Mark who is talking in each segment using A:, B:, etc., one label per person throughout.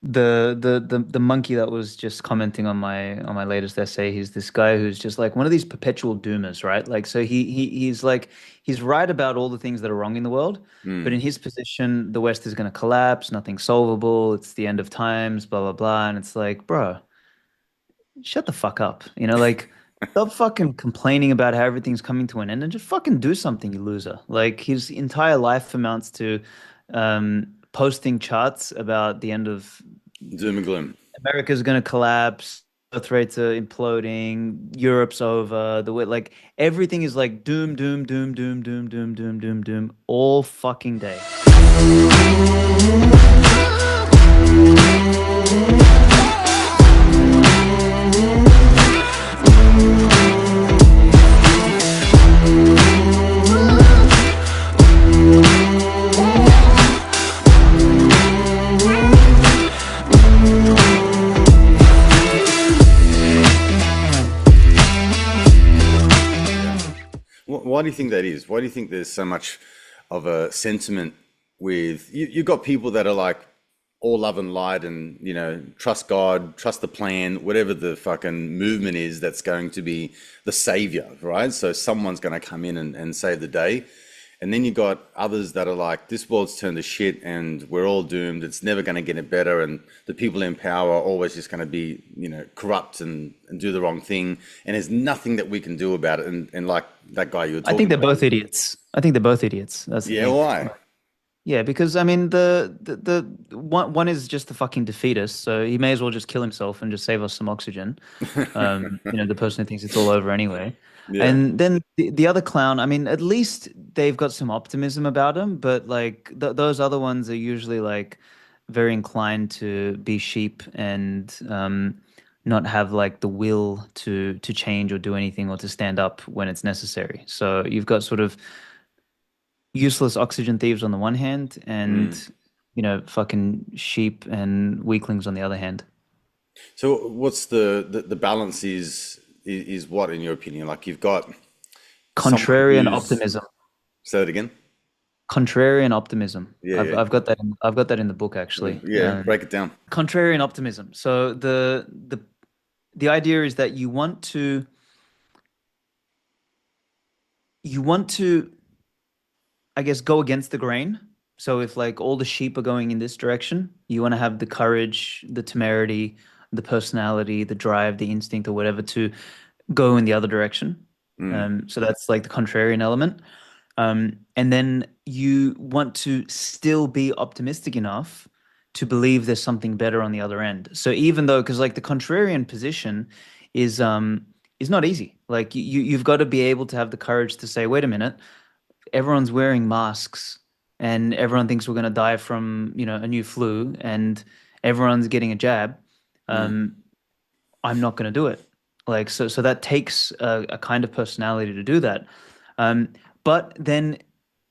A: The monkey that was just commenting on my latest essay, he's this guy who's just like one of these perpetual doomers, right? Like so he's like he's right about all the things that are wrong in the world, but in
B: Mm.
A: his position, the West is going to collapse, nothing's solvable, it's the end of times, blah blah blah, and it's like, bro, shut the fuck up. Like stop fucking complaining about how everything's coming to an end and just fucking do something, you loser. Like his entire life amounts to posting charts about the end of
B: Doom and gloom.
A: America's gonna collapse, birth rates are imploding, Europe's over, the way like everything is like doom, doom, doom, doom, doom, doom, doom, doom, doom, all fucking day.
B: Yeah. Why do you think that is? Why do you think there's so much of a sentiment with you've got people that are like all love and light and trust God, trust the plan, whatever the fucking movement is that's going to be the savior, right? So someone's going to come in and save the day. And then you got others that are like, this world's turned to shit and we're all doomed. It's never going to get it better. And the people in power are always just going to be, corrupt and do the wrong thing. And there's nothing that we can do about it. And like that guy you were
A: I think
B: talking
A: they're
B: about.
A: both idiots. I think they're both idiots. That's the
B: Yeah,
A: thing.
B: why?
A: Yeah, because I mean the one is just the fucking defeatist, so he may as well just kill himself and just save us some oxygen. The person who thinks it's all over anyway.
B: Yeah.
A: And then the other clown, I mean, at least they've got some optimism about him, but like th those other ones are usually like very inclined to be sheep and not have like the will to change or do anything or to stand up when it's necessary. So you've got sort of useless oxygen thieves on the one hand
B: Mm.
A: and fucking sheep and weaklings on the other hand.
B: So what's the balance is what in your opinion? Like you've got someone
A: Contrarian
B: who's,
A: optimism.
B: say that again?
A: Contrarian optimism.
B: Yeah,
A: I've
B: yeah.
A: I've got that I've got that in the book actually.
B: Yeah, break it down.
A: Contrarian optimism. So the idea is that you want to I guess go against the grain. So if like all the sheep are going in this direction, you want to have the courage, the temerity, the personality, the drive, the instinct or whatever to go in the other direction.
B: Mm.
A: So that's like the contrarian element. And then you want to still be optimistic enough to believe there's something better on the other end. So even though, because like the contrarian position is not easy. Like you've got to be able to have the courage to say, wait a minute, everyone's wearing masks and everyone thinks we're going to die from, a new flu and everyone's getting a jab.
B: Mm.
A: Um, I'm not going to do it. Like so that takes a kind of personality to do that. Um, but then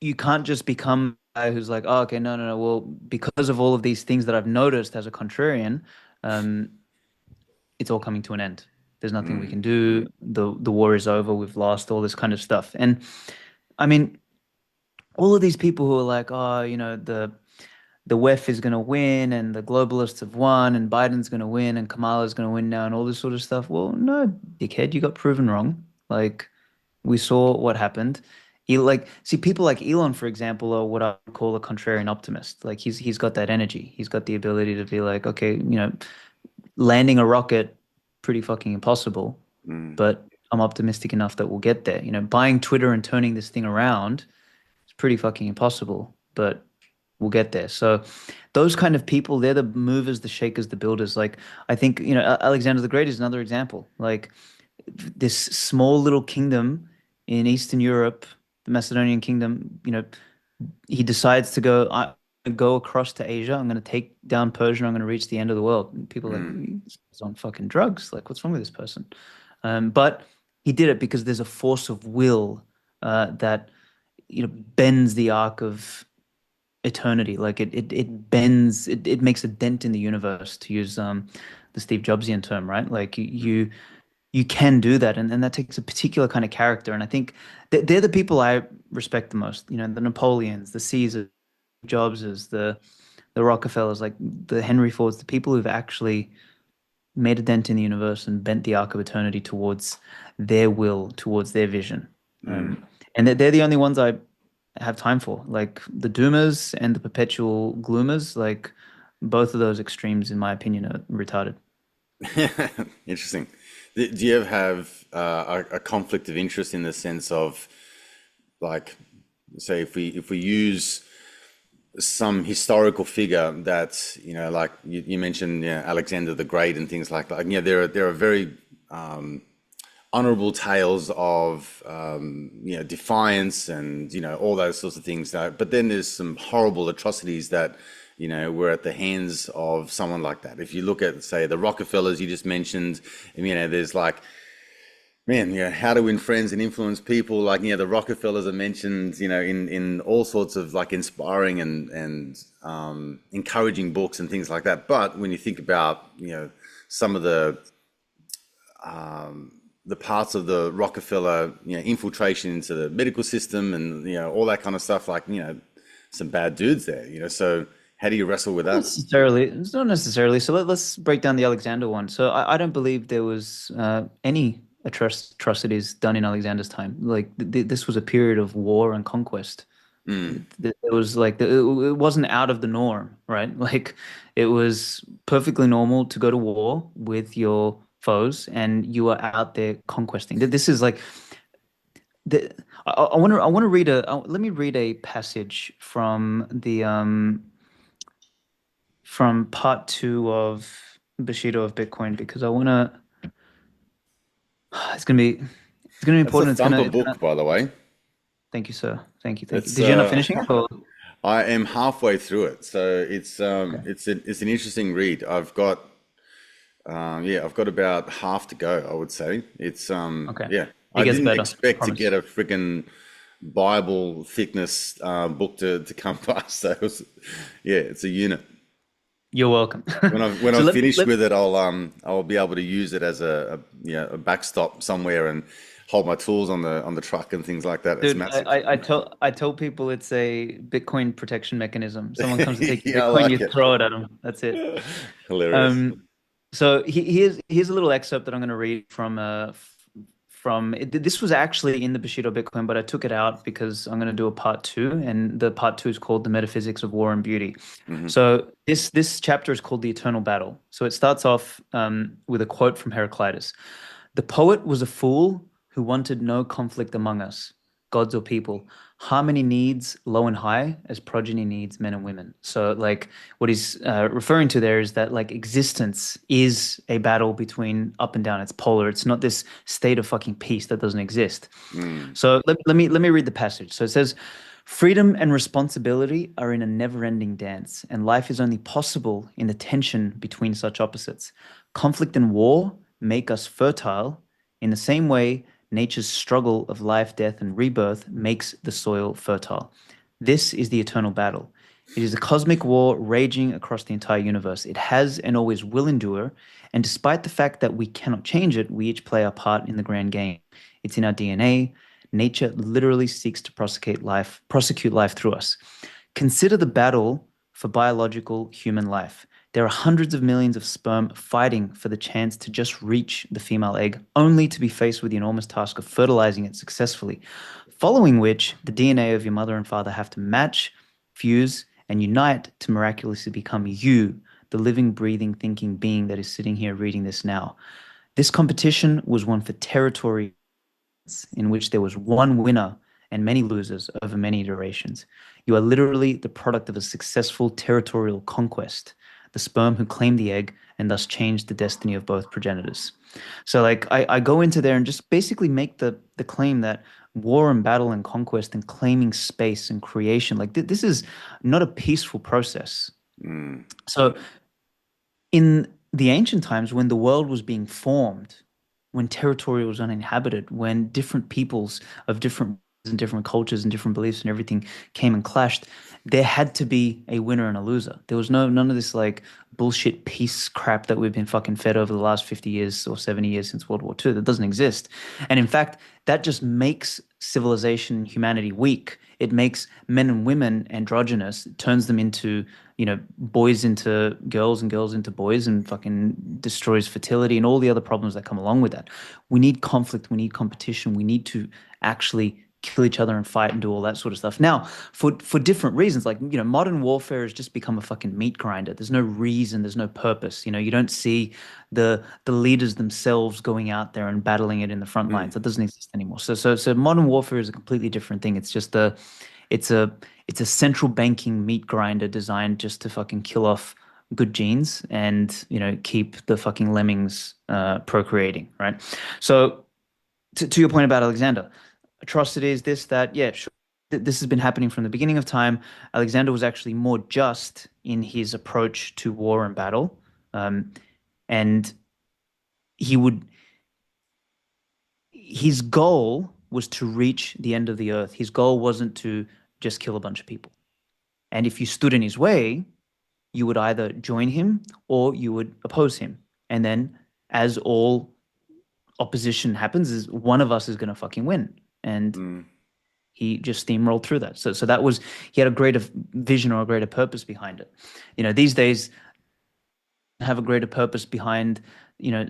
A: you can't just become a guy who's like, oh, okay, no, no, no. Well, because of all of these things that I've noticed as a contrarian, um, it's all coming to an end. There's nothing we
B: Mm.
A: can do. The war is over. We've lost all this kind of stuff. And I mean, all of these people who are like, oh, the WEF is going to win and the globalists have won and Biden's going to win and Kamala's going to win now and all this sort of stuff. Well, no, dickhead, you got proven wrong. Like we saw what happened. See people like Elon, for example, are what I would call a contrarian optimist. Like he's got that energy. He's got the ability to be like, okay, landing a rocket, pretty fucking impossible,
B: Mm.
A: but I'm optimistic enough that we'll get there. Buying Twitter and turning this thing around is pretty fucking impossible, but we'll get there. So those kind of people, they're the movers, the shakers, the builders. Like I think, Alexander the Great is another example. Like this small little kingdom in Eastern Europe, the Macedonian kingdom, he decides to go across to Asia. I'm going to take down Persia. I'm going to reach the end of the world. And people are like,
B: Mm.
A: he's on fucking drugs. Like, what's wrong with this person? But he did it because there's a force of will that bends the arc of eternity. Like it bends, it makes a dent in the universe, to use the Steve Jobsian term, right? Like you can do that, and that takes a particular kind of character. And I think they're the people I respect the most. The Napoleons, the Caesars, Jobses, the the Rockefellers, like the Henry Fords, the people who've actually made a dent in the universe and bent the arc of eternity towards their will, towards their vision.
B: Mm.
A: And they're the only ones I have time for. Like the doomers and the perpetual gloomers, like both of those extremes, in my opinion, are retarded.
B: Interesting. Do you ever have a conflict of interest in the sense of like, say, if we use some historical figure that like you mentioned, Alexander the Great and things like that. Like, there are very honorable tales of defiance and all those sorts of things. But then there's some horrible atrocities that were at the hands of someone like that. If you look at, say, the Rockefellers you just mentioned, and, there's like, man, how to win friends and influence people. Like, the Rockefellers are mentioned, in all sorts of like inspiring and encouraging books and things like that. But when you think about, some of the parts of the Rockefeller, infiltration into the medical system and, all that kind of stuff, like, some bad dudes there, so how do you wrestle with
A: Not
B: that?
A: necessarily. It's not necessarily. So let's break down the Alexander one. So I don't believe there was any atrocities done in Alexander's time. Like this was a period of war and conquest.
B: Mm.
A: It was like it wasn't out of the norm, right? Like it was perfectly normal to go to war with your foes, and you are out there conquesting. This is like the. I want to read let me read a passage from part two of Bushido of Bitcoin because I want to. It's gonna be
B: That's a
A: important.
B: thumper
A: It's gonna.
B: book, by the way.
A: Thank you, sir. Thank you. Thank you.
B: It's
A: Did you end up finishing it or?
B: I am halfway through it, so it's
A: Okay.
B: it's an interesting read. I've got about half to go, I would say. It's
A: Okay.
B: yeah.
A: It
B: I
A: gets
B: didn't
A: better. I
B: expect to get
A: promise.
B: a freaking Bible thickness book to come past. So yeah, it's a unit.
A: You're welcome.
B: When
A: So
B: I've
A: let me
B: finished
A: let
B: with it, I'll be able to use it as a backstop somewhere and hold my tools on the truck and things like that. It's
A: dude. I,
B: massive.
A: I I tell I tell people it's a Bitcoin protection mechanism. Someone comes to take your
B: Yeah, I
A: Bitcoin,
B: like
A: you
B: it.
A: throw it at them. That's it.
B: Hilarious.
A: Um, so here's a little excerpt that I'm going to read this was actually in the Bushido Bitcoin, but I took it out because I'm going to do a part two, and the part two is called The Metaphysics of War and Beauty.
B: Hmm.
A: So this chapter is called The Eternal Battle. So it starts off with a quote from Heraclitus. The poet was a fool who wanted no conflict among us, gods or people. Harmony needs low and high as progeny needs men and women. So, like, what he's referring to there is that, like, existence is a battle between up and down. It's polar. It's not this state of fucking peace that doesn't exist.
B: Mm.
A: So, let me read the passage. So it says, freedom and responsibility are in a never-ending dance, and life is only possible in the tension between such opposites. Conflict and war make us fertile in the same way nature's struggle of life, death, and rebirth makes the soil fertile. This is the eternal battle. It is a cosmic war raging across the entire universe. It has and always will endure, and despite the fact that we cannot change it, we each play our part in the grand game. It's in our DNA. Nature literally seeks to prosecute life through us. Consider the battle for biological human life. There are hundreds of millions of sperm fighting for the chance to just reach the female egg, only to be faced with the enormous task of fertilizing it successfully. Following which, the DNA of your mother and father have to match, fuse, and unite to miraculously become you, the living, breathing, thinking being that is sitting here reading this now. This competition was one for territory in which there was one winner and many losers over many iterations. You are literally the product of a successful territorial conquest, the sperm who claimed the egg and thus changed the destiny of both progenitors. So, like, I go into there and just basically make the claim that war and battle and conquest and claiming space and creation, like, this is not a peaceful process.
B: Mm.
A: So, in the ancient times when the world was being formed, when territory was uninhabited, when different peoples of different and different cultures and different beliefs and everything came and clashed, there had to be a winner and a loser. There was none of this like bullshit peace crap that we've been fucking fed over the last 50 years or 70 years since World War II. That doesn't exist. And in fact, that just makes civilization, humanity weak. It makes men and women androgynous, it turns them into, boys into girls and girls into boys and fucking destroys fertility and all the other problems that come along with that. We need conflict, we need competition, we need to actually kill each other and fight and do all that sort of stuff. Now, for different reasons, like, modern warfare has just become a fucking meat grinder. There's no reason, there's no purpose. You don't see the leaders themselves going out there and battling it in the front lines.
B: Mm,
A: That doesn't exist anymore. So modern warfare is a completely different thing. It's a it's a central banking meat grinder designed just to fucking kill off good genes and keep the fucking lemmings procreating, right? So to your point about Alexander, atrocities, this, that, yeah, sure. This has been happening from the beginning of time. Alexander was actually more just in his approach to war and battle. Um, and he would, his goal was to reach the end of the earth. His goal wasn't to just kill a bunch of people. And if you stood in his way, you would either join him or you would oppose him. And then, as all opposition happens, is one of us is going to fucking win. And
B: mm,
A: he just steamrolled through that. So that was, he had a greater vision or a greater purpose behind it. These days have a greater purpose behind,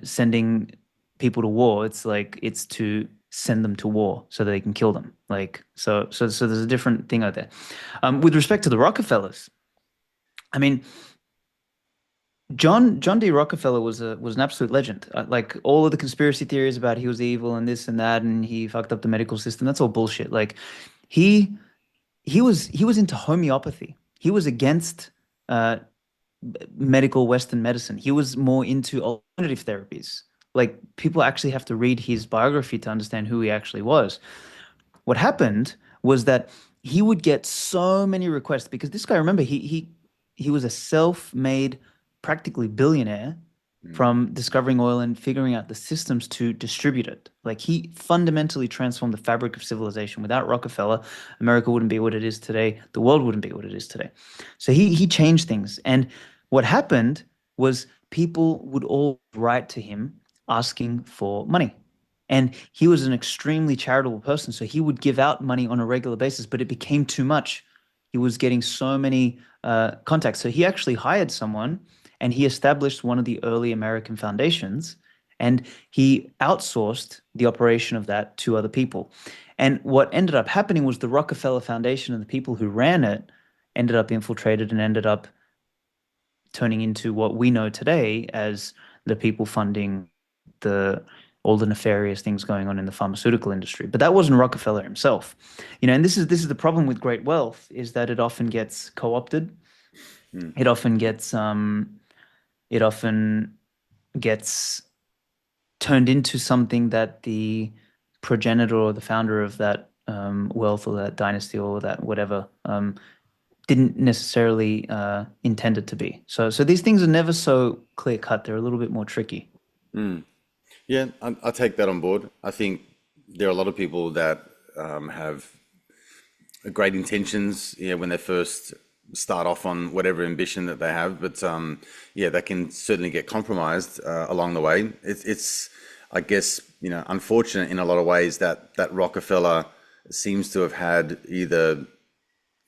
A: sending people to war. It's like it's to send them to war so that they can kill them. Like so there's a different thing out there. With respect to the Rockefellers, I mean, John D. Rockefeller was an absolute legend. Like all of the conspiracy theories about he was evil and this and that, and he fucked up the medical system. That's all bullshit. Like he he was into homeopathy. He was against uh, medical Western medicine. He was more into alternative therapies. Like people actually have to read his biography to understand who he actually was. What happened was that he would get so many requests because this guy, remember, he was a self-made, practically billionaire
B: mm.
A: from discovering oil and figuring out the systems to distribute it. Like he fundamentally transformed the fabric of civilization. Without Rockefeller, America wouldn't be what it is today. The world wouldn't be what it is today. So he changed things. And what happened was people would all write to him asking for money. And he was an extremely charitable person, so he would give out money on a regular basis, but it became too much. He was getting so many contacts. So he actually hired someone and he established one of the early American foundations and he outsourced the operation of that to other people. And what ended up happening was the Rockefeller Foundation and the people who ran it ended up infiltrated and ended up turning into what we know today as the people funding the all the nefarious things going on in the pharmaceutical industry. But that wasn't Rockefeller himself. And this is the problem with great wealth is that it often gets co-opted.
B: Mm.
A: It often gets it often gets turned into something that the progenitor or the founder of that wealth or that dynasty or that whatever didn't necessarily intend it to be. So these things are never so clear cut. They're a little bit more tricky.
B: Mm. Yeah, I take that on board. I think there are a lot of people that have great intentions, when they first start off on whatever ambition that they have, but yeah, that can certainly get compromised along the way. It's, I guess, unfortunate in a lot of ways that Rockefeller seems to have had either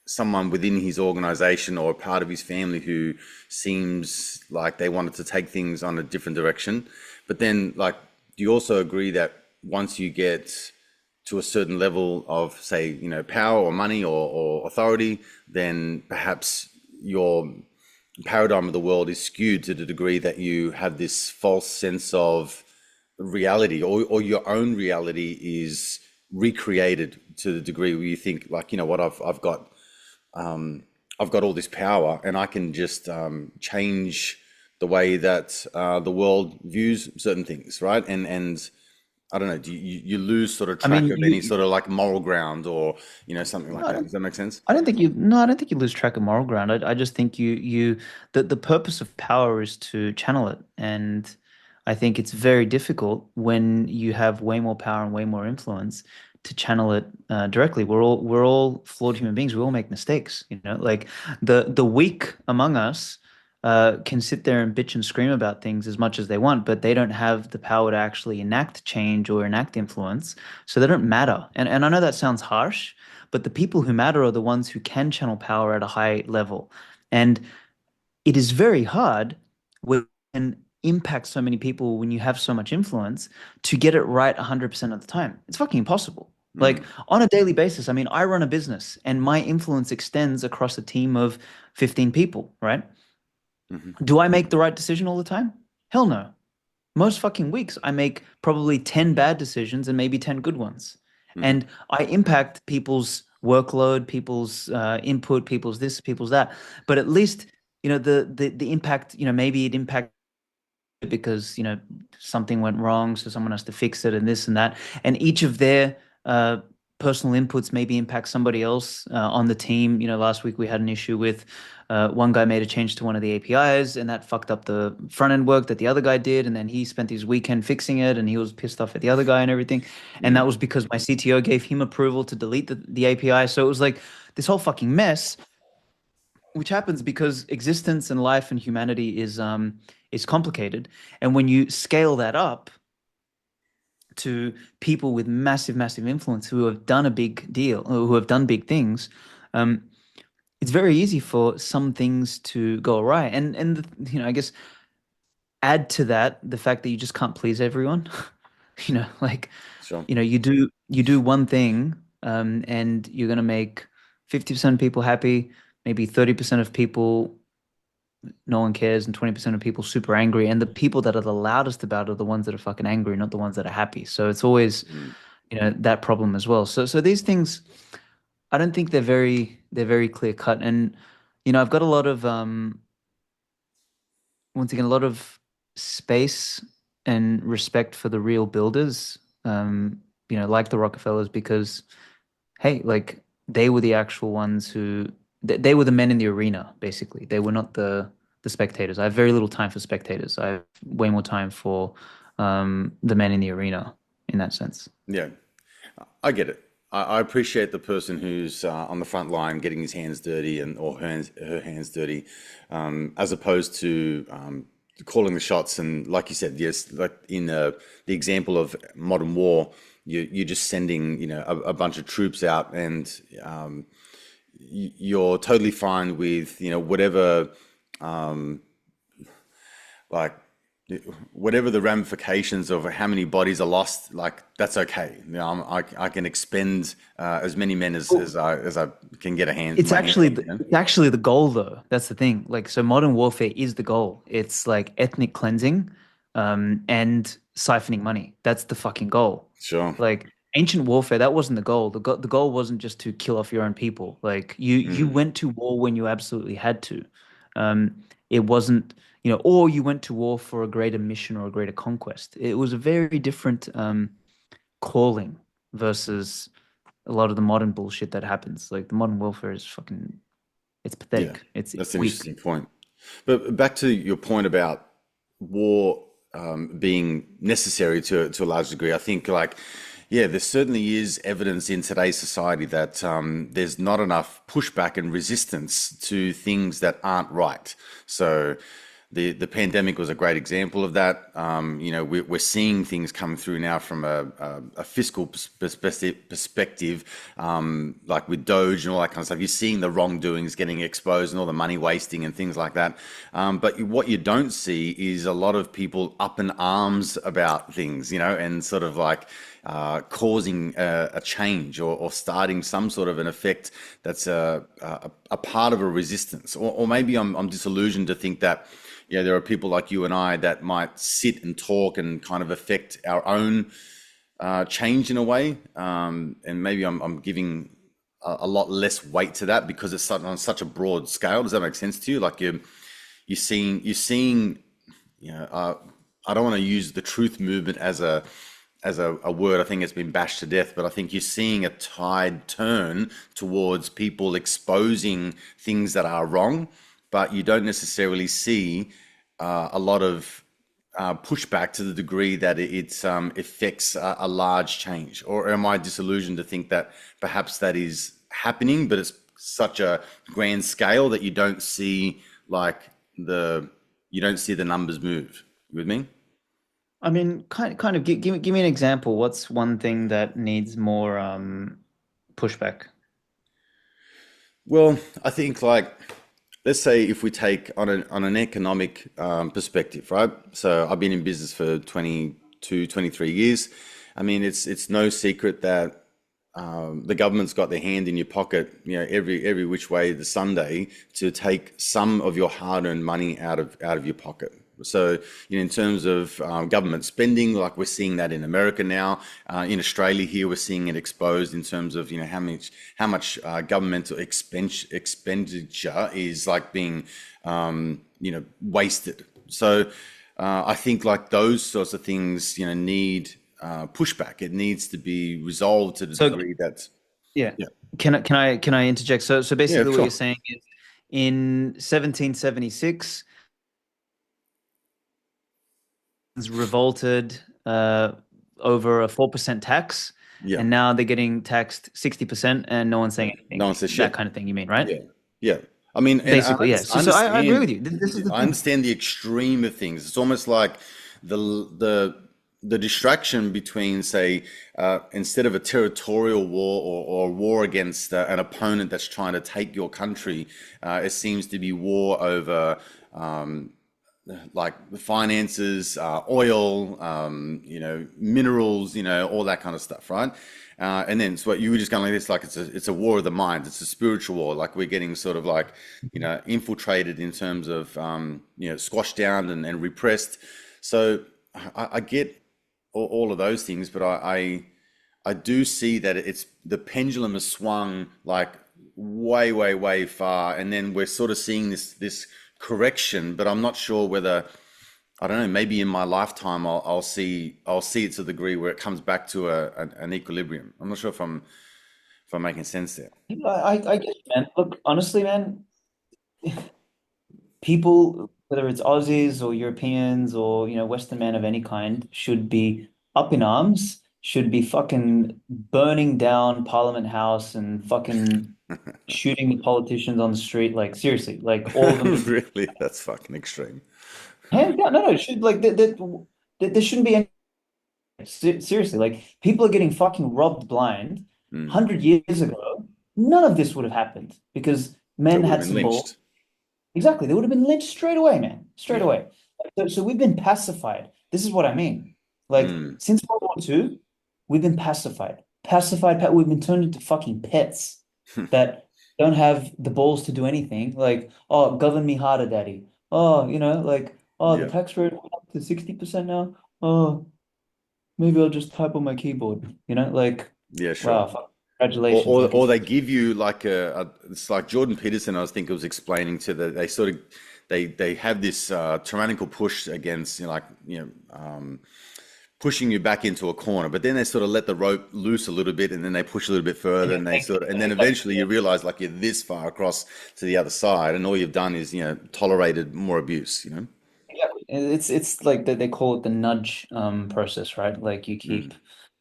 B: someone within his organization or a part of his family who seems like they wanted to take things on a different direction. But then, like, do you also agree that once you get to a certain level of, say, power or money or authority, then perhaps your paradigm of the world is skewed to the degree that you have this false sense of reality, or your own reality is recreated to the degree where you think, like, what, I've got all this power and I can just change the way that the world views certain things, right? And I don't know, do you lose sort of
A: I mean,
B: track of any sort of like moral ground or something
A: no,
B: like that? Does that make sense?
A: I don't think you lose track of moral ground. I just think the purpose of power is to channel it. And I think it's very difficult when you have way more power and way more influence to channel it directly. We're all flawed human beings. We all make mistakes, you know. Like the weak among us can sit there and bitch and scream about things as much as they want, but they don't have the power to actually enact change or enact influence, so they don't matter. And I know that sounds harsh, but the people who matter are the ones who can channel power at a high level. And it is very hard when impact so many people when you have so much influence to get it right 100% of the time. It's fucking impossible. Like
B: Mm,
A: on a daily basis, I mean, I run a business and my influence extends across a team of 15 people, right?
B: mhm,
A: Do I make the right decision all the time? Hell no. Most fucking weeks, I make probably 10 bad decisions and maybe 10 good ones.
B: mhm,
A: And I impact people's workload, people's input, people's this, people's that. But at least, the impact, maybe it impacts because something went wrong, so someone has to fix it and this and that, and each of their uh personal inputs maybe impact somebody else on the team. Last week we had an issue with one guy made a change to one of the APIs and that fucked up the front end work that the other guy did, and then he spent his weekend fixing it and he was pissed off at the other guy and everything, and that
B: mm.
A: was because my CTO gave him approval to delete the API. So it was like this whole fucking mess, which happens because existence and life and humanity is complicated. And when you scale that up to people with massive, massive influence who have done a big deal or who have done big things, um, it's very easy for some things to go awry. And I guess add to that the fact that you just can't please everyone. Like
B: Sure.
A: you do one thing, and you're gonna make 50% of people happy, maybe 30% of people no one cares, and 20% of people super angry. And the people that are the loudest about it are the ones that are fucking angry, not the ones that are happy. So it's always,
B: Mm,
A: that problem as well. So these things, I don't think they're very clear cut. And I've got a lot of once again, a lot of space and respect for the real builders, like the Rockefellers, because hey, like they were the actual ones who they were the men in the arena, basically. They were not the spectators. I have very little time for spectators. I have way more time for the men in the arena in that sense.
B: yeah, I get it. I appreciate the person who's on the front line getting his hands dirty and or her hands dirty, as opposed to calling the shots. And like you said, yes, like in the example of modern war, you're just sending a bunch of troops out, and you're totally fine with whatever like whatever the ramifications of how many bodies are lost, like that's okay. I can expend as many men as I can get
A: It's
B: my hands
A: actually
B: on.
A: the, it's actually the goal though. That's the thing. Like, so modern warfare is the goal. It's like ethnic cleansing, and siphoning money. That's the fucking goal.
B: Sure.
A: Like ancient warfare, that wasn't the goal. The goal wasn't just to kill off your own people. Like you
B: Mm,
A: went to war when you absolutely had to. It wasn't, or you went to war for a greater mission or a greater conquest. It was a very different calling versus a lot of the modern bullshit that happens. Like the modern welfare is fucking, it's
B: yeah,
A: pathetic. It's
B: that's an
A: weak.
B: interesting point. But back to your point about war being necessary to a large degree, I think yeah, there certainly is evidence in today's society that there's not enough pushback and resistance to things that aren't right. So the pandemic was a great example of that. We're seeing things come through now from a fiscal perspective, like with Doge and all that kind of stuff. You're seeing the wrongdoings getting exposed and all the money wasting and things like that. But what you don't see is a lot of people up in arms about things, and sort of like causing a change, or starting some sort of an effect that's a part of a resistance. Or maybe I'm disillusioned to think that there are people like you and I that might sit and talk and kind of affect our own change in a way. And maybe I'm giving a lot less weight to that because it's on such a broad scale. Does that make sense to you? Like you're seeing, I don't want to use the truth movement as a word. I think it's been bashed to death, but I think you're seeing a tide turn towards people exposing things that are wrong, but you don't necessarily see a lot of pushback to the degree that it affects a large change? Or am I disillusioned to think that perhaps that is happening, but it's such a grand scale that like the you don't see the numbers move? You with me?
A: I mean, kind of give me an example. What's one thing that needs more pushback?
B: Well, I think like let's say if we take on an economic perspective, right? So I've been in business for 22, 23 years. I mean, it's no secret that the government's got their hand in your pocket, every which way the Sunday to take some of your hard-earned money out of your pocket. So, in terms of government spending, like we're seeing that in America now, in Australia here, we're seeing it exposed in terms of how much governmental expenditure is like being wasted. So, I think like those sorts of things, need pushback. It needs to be resolved to the
A: So
B: degree that,
A: yeah,
B: yeah,
A: can I interject? So
B: yeah,
A: basically, what you're
B: sure,
A: saying is in 1776, revolted over a 4% tax,
B: yeah,
A: and now they're getting taxed 60%, and no one's
B: yeah.
A: saying
B: No
A: anything.
B: one says
A: That
B: shit.
A: kind of thing, you mean, right?
B: Yeah, yeah. I mean, and
A: Basically, yeah.
B: I
A: I agree
B: understand.
A: with you. This is the
B: I
A: thing.
B: understand the extreme of things. It's almost like the the the distraction between, say, instead of a territorial war or a war against an opponent that's trying to take your country, it seems to be war over. Like the finances, oil, minerals, all that kind of stuff, right? And then so what you were just going like this, like it's a war of the mind, it's a spiritual war. Like we're getting sort of like, infiltrated in terms of, squashed down and repressed. So I get all of those things, but I do see that it's the pendulum has swung like way, way, way far, and then we're sort of seeing this correction. But I'm not sure whether I don't know. Maybe in my lifetime, I'll see it to the degree where it comes back to an equilibrium. I'm not sure if I'm making sense there.
A: I get you, man. Look, honestly, man, people, whether it's Aussies or Europeans or, Western men of any kind, should be up in arms, should be fucking burning down Parliament House and fucking shooting the politicians on the street. Like, seriously, like all of them need to be
B: Really, that's fucking extreme.
A: hands down. No, no, it should like there shouldn't be any seriously, like people are getting fucking robbed blind.
B: Mm.
A: 100 years ago, none of this would have happened because
B: They
A: men
B: would have
A: had
B: been
A: some balls.
B: lynched.
A: Exactly. They would have been lynched straight away, man. Straight
B: Yeah.
A: away. So we've been pacified. This is what I mean. Like
B: Mm.
A: since World War II, we've been pacified. We've been turned into fucking pets that don't have the balls to do anything. Like, oh, govern me harder, daddy. Oh, like, oh, the
B: Yeah.
A: tax rate went up to 60% now. Oh, maybe I'll just type on my keyboard. Like,
B: Yeah. Sure.
A: wow, fuck,
B: Or,
A: congratulations.
B: or,
A: Like
B: or
A: it's
B: they give you like it's like Jordan Peterson, I was think it was explaining to they sort of they have this tyrannical push against pushing you back into a corner, but then they sort of let the rope loose a little bit, and then they push a little bit further,
A: yeah,
B: and they
A: thank
B: sort of, and
A: you.
B: then eventually you realize like you're this far across to the other side, and all you've done is tolerated more abuse.
A: Exactly. It's like they call it the nudge process, right? Like you keep
B: Mm.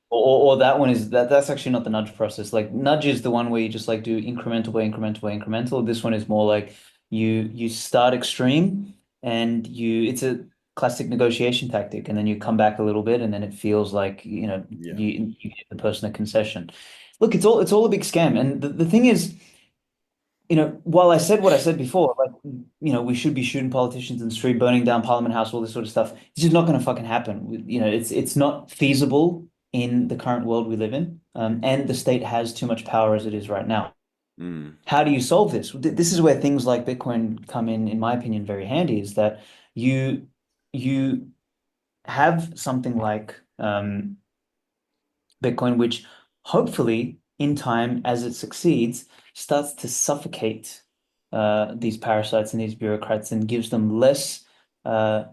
A: or that one is that's actually not the nudge process. Like nudge is the one where you just like do incremental by incremental by incremental. This one is more like you start extreme and it's a classic negotiation tactic, and then you come back a little bit and then it feels like,
B: Yeah.
A: you give the person a concession. Look, it's all a big scam. And the thing is, while I said what I said before, like, we should be shooting politicians in the street, burning down Parliament House, all this sort of stuff. It's just not going to fucking happen. It's not feasible in the current world we live in, and the state has too much power as it is right now.
B: Mm.
A: How do you solve this? This is where things like Bitcoin come in my opinion, very handy. Is that you have something like Bitcoin, which hopefully in time, as it succeeds, starts to suffocate these parasites and these bureaucrats and gives them uh,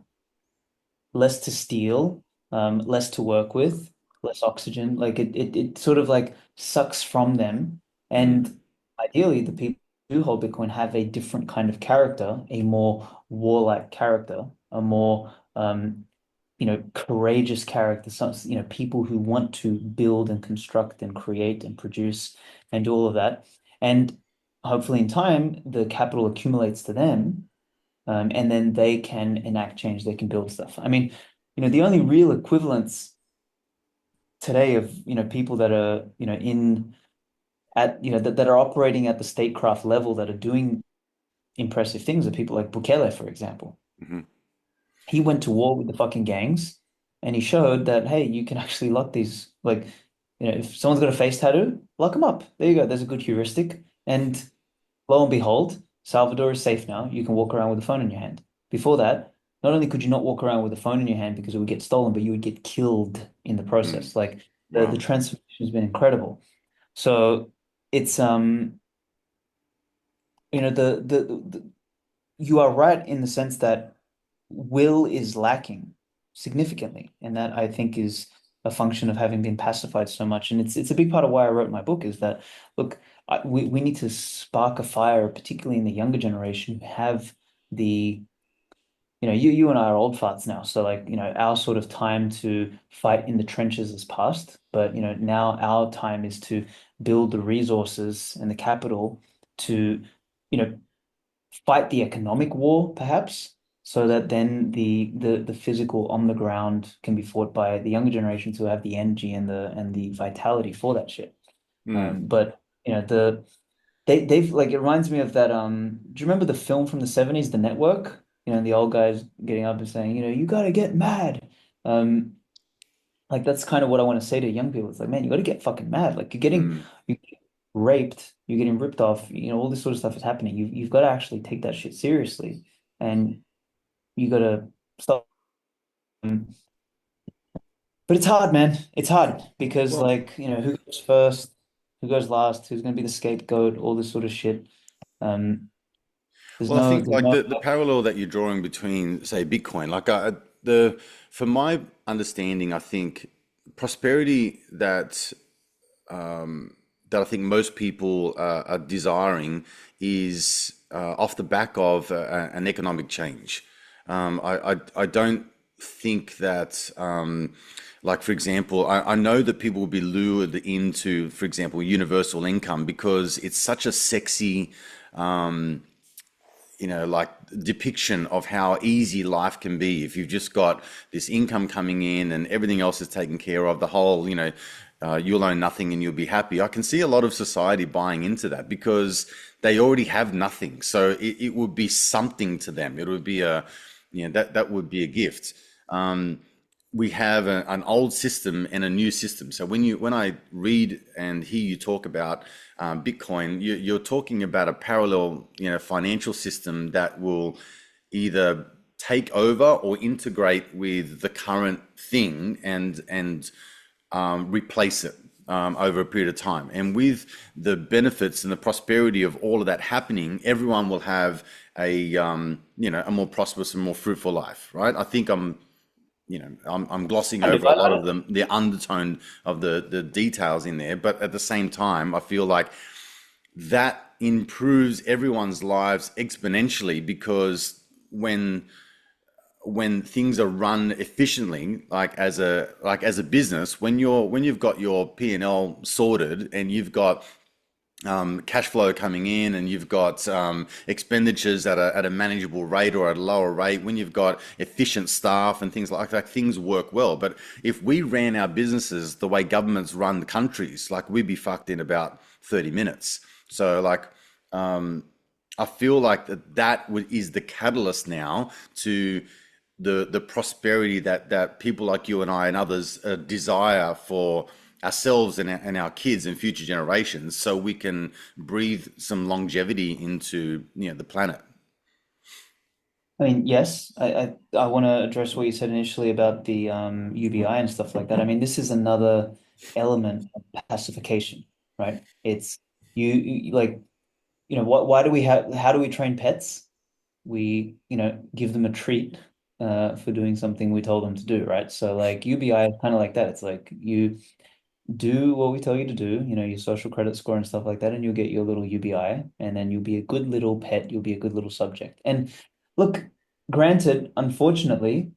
A: less to steal, less to work with, less oxygen. Like it sort of like sucks from them.
B: Mm.
A: And ideally, the people who hold Bitcoin have a different kind of character, a more warlike character, a more courageous characters, people who want to build and construct and create and produce and do all of that. And hopefully in time, the capital accumulates to them, and then they can enact change, they can build stuff. I mean, the only real equivalents today of, people that are, in at, that are operating at the statecraft level that are doing impressive things are people like Bukele, for example.
B: Hmm.
A: He went to war with the fucking gangs and he showed that, hey, you can actually lock these, like, if someone's got a face tattoo, lock them up. There you go. There's a good heuristic. And lo and behold, Salvador is safe now. You can walk around with a phone in your hand. Before that, not only could you not walk around with a phone in your hand because it would get stolen, but you would get killed in the
B: Mm.
A: process. Like the
B: Wow.
A: transformation has been incredible. So it's the you are right in the sense that will is lacking significantly, and that I think is a function of having been pacified so much. And it's a big part of why I wrote my book is that look, we need to spark a fire, particularly in the younger generation who have the you and I are old farts now, so like our sort of time to fight in the trenches is past, but now our time is to build the resources and the capital to you know fight the economic war, perhaps, so that then the physical on the ground can be fought by the younger generations who have the energy and the vitality for that shit.
B: Mm.
A: But they've like it reminds me of that. Do you remember the film from the 70s, The Network? The old guys getting up and saying, you gotta get mad. Um, like that's kind of what I want to say to young people. It's like, man, you got to get fucking mad. Like
B: Mm.
A: you're getting raped, you're getting ripped off. All this sort of stuff is happening. You've got to actually take that shit seriously, and you got to stop. But it's hard, man. It's hard because
B: Well,
A: like who goes first, who goes last, who's going to be the scapegoat, all this sort of shit. Um,
B: Well, I think
A: there's
B: like
A: no.
B: the parallel that you're drawing between, say, Bitcoin, like the from my understanding, I think prosperity that I think most people are desiring is off the back of an economic change. I don't think that, like, for example, I know that people will be lured into, for example, universal income because it's such a sexy, like depiction of how easy life can be if you've just got this income coming in and everything else is taken care of. The whole, you'll own nothing and you'll be happy. I can see a lot of society buying into that because they already have nothing. So it would be something to them. It would be that would be a gift. We have an old system and a new system. So when I read and hear you talk about Bitcoin, you're talking about a parallel, financial system that will either take over or integrate with the current thing and replace it over a period of time. And with the benefits and the prosperity of all of that happening, everyone will have a more prosperous and more fruitful life, right? I think I'm glossing over a lot of the undertone of the details in there, but at the same time, I feel like that improves everyone's lives exponentially because when things are run efficiently, like as a business, when you've got your P&L sorted and you've got cash flow coming in and you've got expenditures at a manageable rate or at a lower rate, when you've got efficient staff and things like that, things work well. But if we ran our businesses the way governments run the countries, like we'd be fucked in about 30 minutes. So like, I feel like is the catalyst now to the prosperity that people like you and I and others desire for ourselves and our kids and future generations, so we can breathe some longevity into the planet.
A: I mean, yes, I want to address what you said initially about the UBI and stuff like that. I mean, this is another element of pacification, right? It's like, why do we have, how do we train pets? We, give them a treat for doing something we told them to do, right? So like UBI is kind of like that. It's like you do what we tell you to do, your social credit score and stuff like that, and you'll get your little UBI, and then you'll be a good little pet, you'll be a good little subject. And look, granted, unfortunately,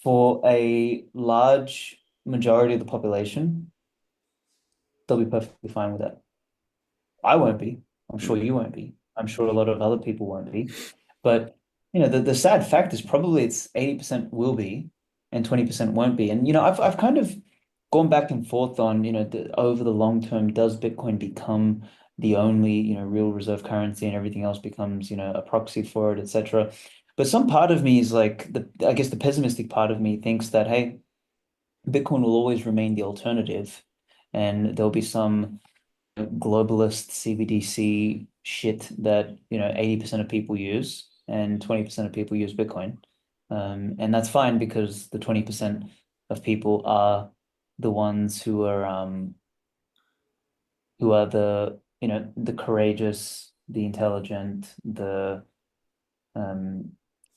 A: For a large majority of the population, they'll be perfectly fine with that. I won't be. I'm sure
B: Mm.
A: you won't be. I'm sure a lot of other people won't be. But the sad fact is probably it's 80% will be and 20% won't be. And I've kind of gone back and forth on, over the long term, does Bitcoin become the only, real reserve currency and everything else becomes, a proxy for it, etc. But some part of me is like I guess the pessimistic part of me thinks that, hey, Bitcoin will always remain the alternative, and there'll be some globalist CBDC shit that 80% of people use and 20% of people use Bitcoin. And that's fine because the 20% of people are the ones who are the courageous, the intelligent, um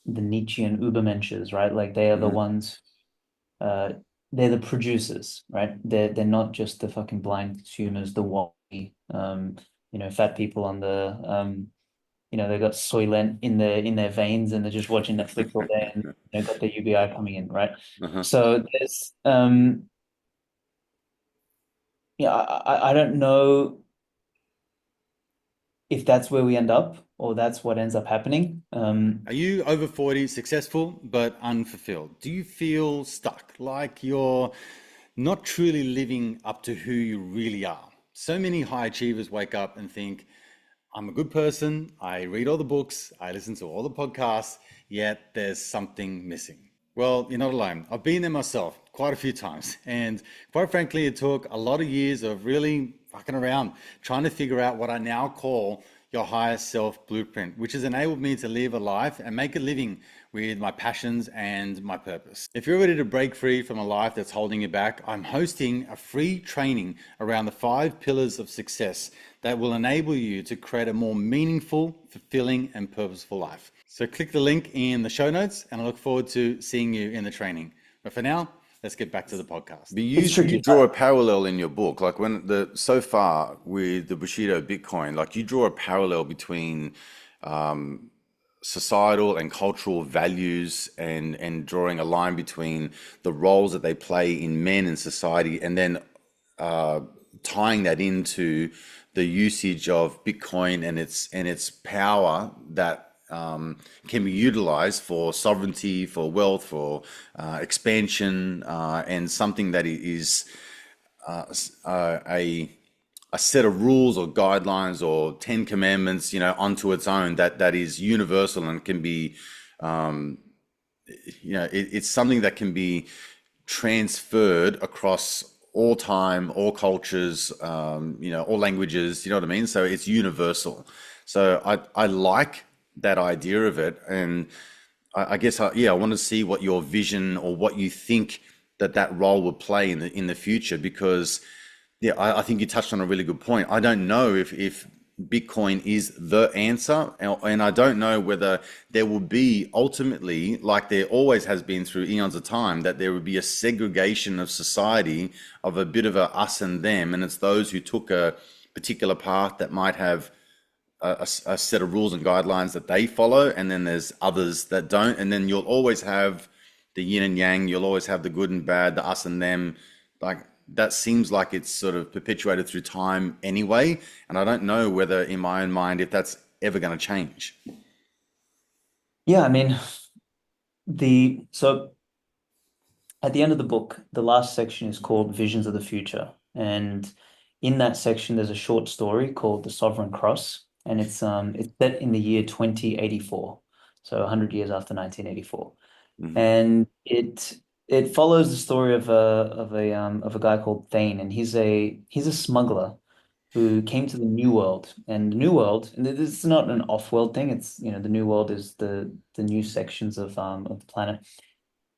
A: the Nietzschean Übermensches, right? Like they are the
B: Mhm.
A: ones uh they're the producers, right? They're not just the fucking blind consumers, the fat people on the they've got Soylent in their veins and they're just watching Netflix all day and got their UBI coming in, right?
B: Uh-huh.
A: So there's yeah, I don't know if that's where we end up or that's what ends up happening.
B: Are you over 40, successful but unfulfilled? Do you feel stuck, like you're not truly living up to who you really are? So many high achievers wake up and think, I'm a good person, I read all the books, I listen to all the podcasts, yet there's something missing. Well, you're not alone. I've been there myself quite a few times. And quite frankly, it took a lot of years of really fucking around, trying to figure out what I now call your higher self blueprint, which has enabled me to live a life and make a living with my passions and my purpose. If you're ready to break free from a life that's holding you back, I'm hosting a free training around the 5 pillars of success that will enable you to create a more meaningful, fulfilling, and purposeful life. So click the link in the show notes and I look forward to seeing you in the training. But for now, let's get back to the podcast. But
A: It's
B: you
A: tricky.
B: draw a parallel in your book, like when the so far with the Bushido Bitcoin, like you draw a parallel between societal and cultural values and drawing a line between the roles that they play in men in society, and then tying that into the usage of Bitcoin and its power that can be utilized for sovereignty, for wealth, for expansion, and something that is a set of rules or guidelines or 10 commandments, onto its own that is universal and can be, it's something that can be transferred across all time, all cultures, all languages. You know what I mean? So it's universal. So I like that idea of it, and I guess I want to see what your vision or what you think that role would play in the future, because yeah, I think you touched on a really good point. I don't know if Bitcoin is the answer, and I don't know whether there will be ultimately, like there always has been through eons of time, that there would be a segregation of society of a bit of a us and them, and it's those who took a particular path that might have a set of rules and guidelines that they follow, and then there's others that don't, and then you'll always have the yin and yang, you'll always have the good and bad, the us and them, like that seems like it's sort of perpetuated through time anyway, and I don't know whether in my own mind if that's ever going to change.
A: Yeah, I mean, the so at the end of the book, the last section is called Visions of the Future. And in that section, there's a short story called The Sovereign Cross. And it's set in the year 2084. So 100 years after 1984.
B: Hmm.
A: And it follows the story of a guy called Thane, and he's a smuggler who came to the New World. And the New World, and this is not an off-world thing, it's the New World is the new sections of the planet.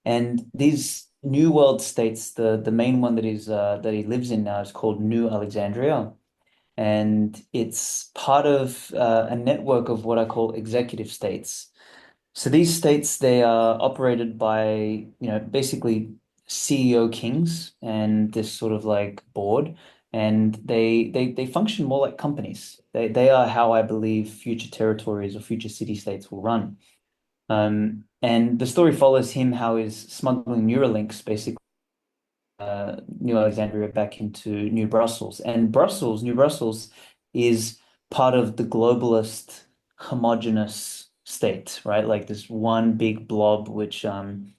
A: And these New World states, the main one that he lives in now is called New Alexandria, and it's part of a network of what I call executive states. So these states, they are operated by basically CEO kings and this sort of like board, and they function more like companies. They are how I believe future territories or future city states will run. And the story follows him how he's smuggling Neuralinks, basically, New Alexandria back into New Brussels. And New Brussels is part of the globalist homogenous state, right? Like this one big blob, which I'm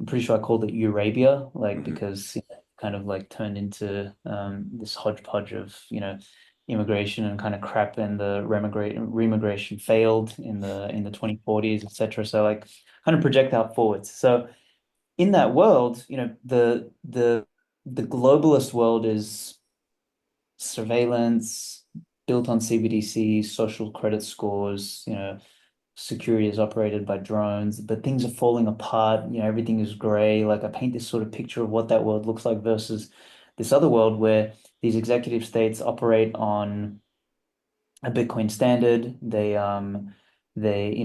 A: pretty sure I called it Eurabia, like
B: Hmm.
A: because kind of like turned into this hodgepodge of, immigration and kind of crap, and the remigration failed in the 2040s, etc. So like kind of project out forwards. So in that world, the globalist world is surveillance built on CBDC, social credit scores, security is operated by drones, but things are falling apart, everything is gray. Like I paint this sort of picture of what that world looks like versus this other world where these executive states operate on a Bitcoin standard.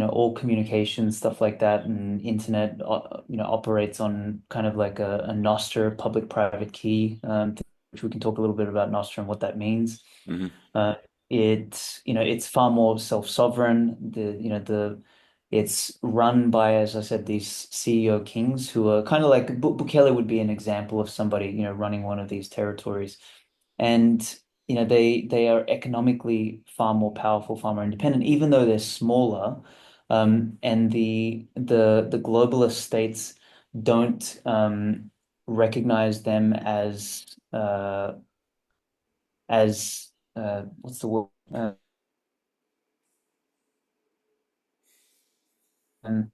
A: All communication, stuff like that, and internet, operates on kind of like a Nostr public-private key, which we can talk a little bit about Nostr and what that means.
B: Hmm.
A: Uh, it's far more self-sovereign. It's run by, as I said, these CEO kings who are kind of like Bukele would be an example of somebody, running one of these territories. And, they are economically far more powerful, far more independent, even though they're smaller. And the globalist states don't recognize them as what's the word? And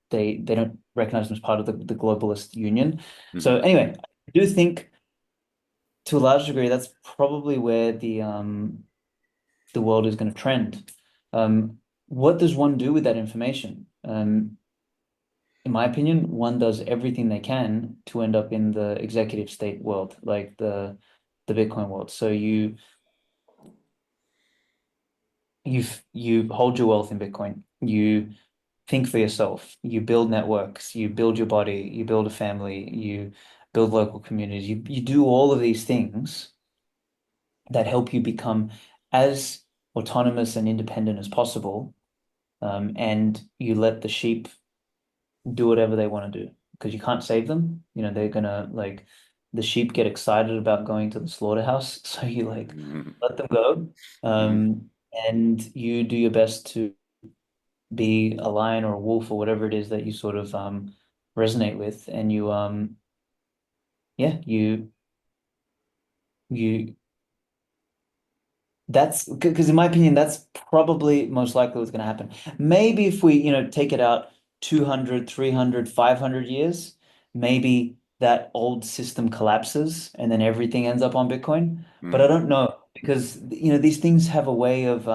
A: they don't recognize them as part of the globalist union. So
B: Hmm.
A: anyway, I do think to a large degree that's probably where the world is going to trend. What does one do with that information? In my opinion, one does everything they can to end up in the executive state world, like the Bitcoin world. So you hold your wealth in Bitcoin. You think for yourself. You build networks, you build your body, you build a family, you build local communities. You do all of these things that help you become as autonomous and independent as possible. And you let the sheep do whatever they want to do because you can't save them. They're gonna like the sheep get excited about going to the slaughterhouse, so you like
B: Hmm.
A: let them go.
B: Hmm.
A: And you do your best to be a lion or a wolf or whatever it is that you sort of resonate with, and yeah, you that's because in my opinion that's probably most likely what's going to happen. Maybe if we, take it out 200, 300, 500 years, maybe that old system collapses and then everything ends up on Bitcoin. But I
B: Hmm.
A: don't know because these things have a way of